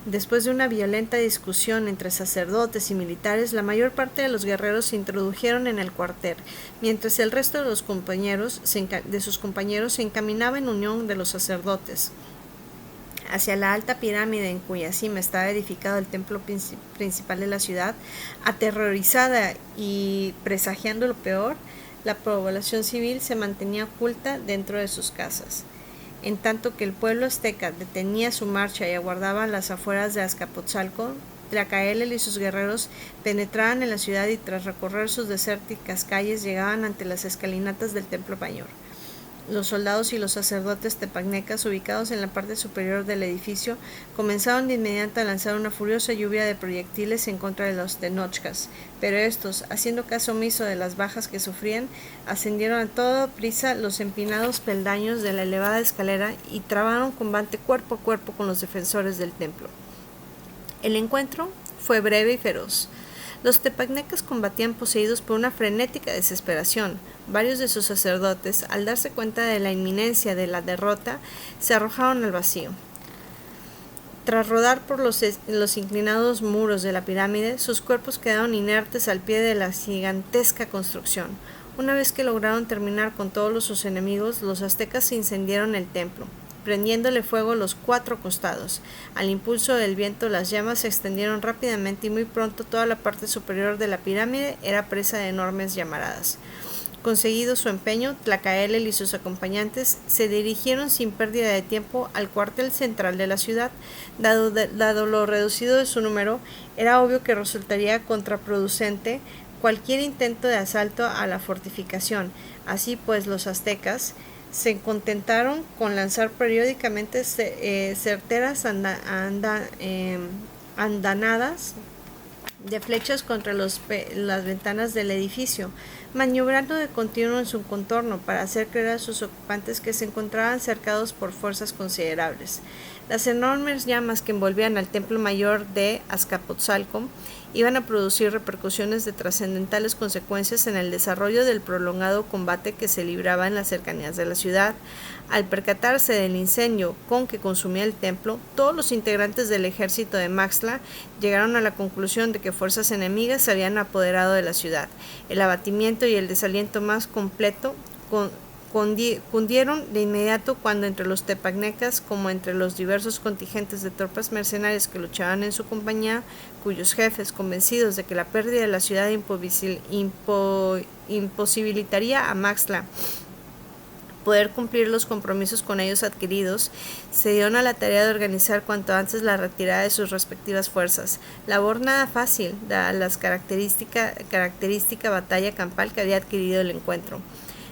Después de una violenta discusión entre sacerdotes y militares, la mayor parte de los guerreros se introdujeron en el cuartel, mientras el resto de sus compañeros se encaminaba en unión de los sacerdotes hacia la alta pirámide en cuya cima estaba edificado el templo principal de la ciudad. Aterrorizada y presagiando lo peor, la población civil se mantenía oculta dentro de sus casas. En tanto que el pueblo azteca detenía su marcha y aguardaba a las afueras de Azcapotzalco, Tlacaelel y sus guerreros penetraban en la ciudad y tras recorrer sus desérticas calles llegaban ante las escalinatas del templo mayor. Los soldados y los sacerdotes tepacnecas ubicados en la parte superior del edificio comenzaron de inmediato a lanzar una furiosa lluvia de proyectiles en contra de los tenochcas, pero estos, haciendo caso omiso de las bajas que sufrían, ascendieron a toda prisa los empinados peldaños de la elevada escalera y trabaron combate cuerpo a cuerpo con los defensores del templo. El encuentro fue breve y feroz. Los tepacnecas combatían poseídos por una frenética desesperación. Varios de sus sacerdotes, al darse cuenta de la inminencia de la derrota, se arrojaron al vacío. Tras rodar por los inclinados muros de la pirámide, sus cuerpos quedaron inertes al pie de la gigantesca construcción. Una vez que lograron terminar con todos sus enemigos, los aztecas incendiaron el templo, prendiéndole fuego los 4 costados. Al impulso del viento, las llamas se extendieron rápidamente y muy pronto toda la parte superior de la pirámide era presa de enormes llamaradas. Conseguido su empeño, Tlacaelel y sus acompañantes se dirigieron sin pérdida de tiempo al cuartel central de la ciudad. Dado lo reducido de su número, era obvio que resultaría contraproducente cualquier intento de asalto a la fortificación. Así pues, los aztecas se contentaron con lanzar periódicamente certeras andanadas de flechas contra las ventanas del edificio, maniobrando de continuo en su contorno para hacer creer a sus ocupantes que se encontraban cercados por fuerzas considerables. Las enormes llamas que envolvían al templo mayor de Azcapotzalco iban a producir repercusiones de trascendentales consecuencias en el desarrollo del prolongado combate que se libraba en las cercanías de la ciudad. Al percatarse del incendio con que consumía el templo, todos los integrantes del ejército de Maxtla llegaron a la conclusión de que fuerzas enemigas se habían apoderado de la ciudad. El abatimiento y el desaliento más completo cundieron de inmediato cuando entre los tepacnecas como entre los diversos contingentes de tropas mercenarias que luchaban en su compañía, cuyos jefes, convencidos de que la pérdida de la ciudad imposibilitaría a Maxtla poder cumplir los compromisos con ellos adquiridos, se dieron a la tarea de organizar cuanto antes la retirada de sus respectivas fuerzas. Labor nada fácil, dada la característica batalla campal que había adquirido el encuentro.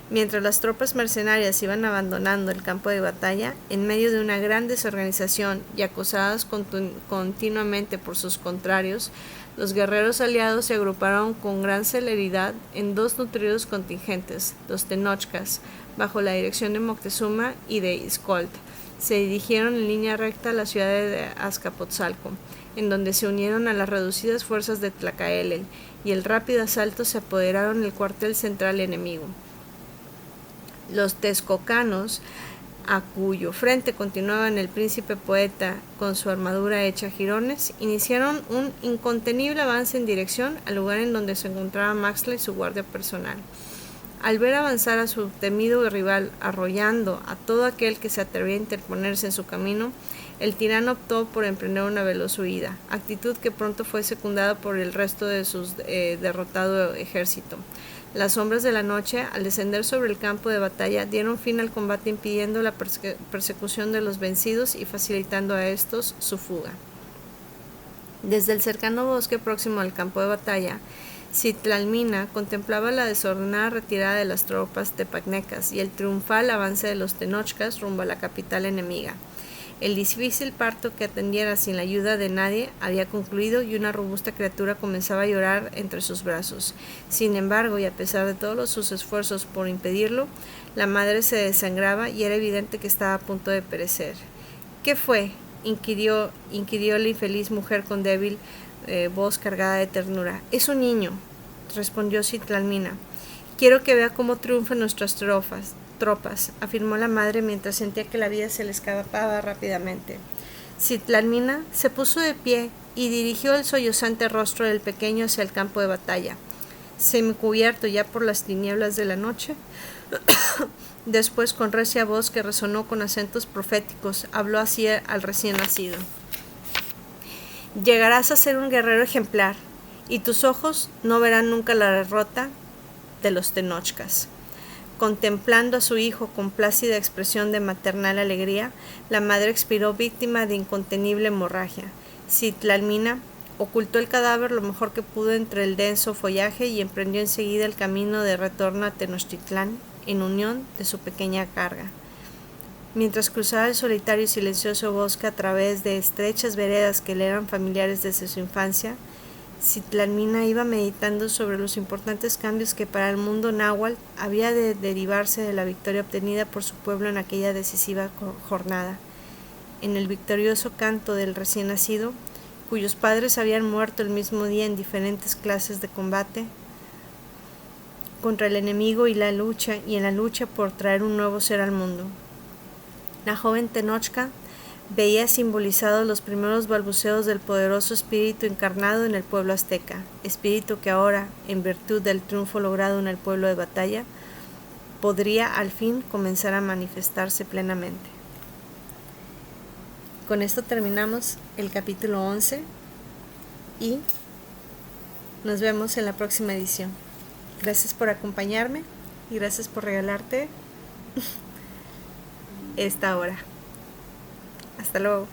Mientras las tropas mercenarias iban abandonando el campo de batalla, en medio de una gran desorganización y acosadas continuamente por sus contrarios, los guerreros aliados se agruparon con gran celeridad en 2 nutridos contingentes, los tenochcas, bajo la dirección de Moctezuma y de Izcolt. Se dirigieron en línea recta a la ciudad de Azcapotzalco, en donde se unieron a las reducidas fuerzas de Tlacaelel, y el rápido asalto se apoderaron del cuartel central enemigo. Los texcocanos, a cuyo frente continuaban el príncipe poeta con su armadura hecha jirones, iniciaron un incontenible avance en dirección al lugar en donde se encontraba Maxtla y su guardia personal. Al ver avanzar a su temido rival, arrollando a todo aquel que se atrevía a interponerse en su camino, el tirano optó por emprender una veloz huida, actitud que pronto fue secundada por el resto de su derrotado ejército. Las sombras de la noche, al descender sobre el campo de batalla, dieron fin al combate, impidiendo la persecución de los vencidos y facilitando a estos su fuga. Desde el cercano bosque próximo al campo de batalla, Citlalmina contemplaba la desordenada retirada de las tropas tepacnecas y el triunfal avance de los tenochcas rumbo a la capital enemiga. El difícil parto que atendiera sin la ayuda de nadie había concluido y una robusta criatura comenzaba a llorar entre sus brazos. Sin embargo, y a pesar de todos sus esfuerzos por impedirlo, la madre se desangraba y era evidente que estaba a punto de perecer. ¿Qué fue?, inquirió la infeliz mujer con débil voz cargada de ternura. «Es un niño», respondió Citlalmina. «Quiero que vea cómo triunfan nuestras tropas», afirmó la madre mientras sentía que la vida se le escapaba rápidamente. Citlalmina se puso de pie y dirigió el sollozante rostro del pequeño hacia el campo de batalla, semicubierto ya por las tinieblas de la noche. Después, con recia voz que resonó con acentos proféticos, habló así al recién nacido: llegarás a ser un guerrero ejemplar, y tus ojos no verán nunca la derrota de los Tenochcas. Contemplando a su hijo con plácida expresión de maternal alegría, la madre expiró víctima de incontenible hemorragia. Citlalmina ocultó el cadáver lo mejor que pudo entre el denso follaje y emprendió enseguida el camino de retorno a Tenochtitlán en unión de su pequeña carga. Mientras cruzaba el solitario y silencioso bosque a través de estrechas veredas que le eran familiares desde su infancia, Citlalmina iba meditando sobre los importantes cambios que para el mundo náhuatl había de derivarse de la victoria obtenida por su pueblo en aquella decisiva jornada. En el victorioso canto del recién nacido, cuyos padres habían muerto el mismo día en diferentes clases de combate contra el enemigo y en la lucha por traer un nuevo ser al mundo, la joven Tenochca veía simbolizados los primeros balbuceos del poderoso espíritu encarnado en el pueblo azteca, espíritu que ahora, en virtud del triunfo logrado en el pueblo de batalla, podría al fin comenzar a manifestarse plenamente. Con esto terminamos el capítulo 11 y nos vemos en la próxima edición. Gracias por acompañarme y gracias por regalarte esta hora. Hasta luego.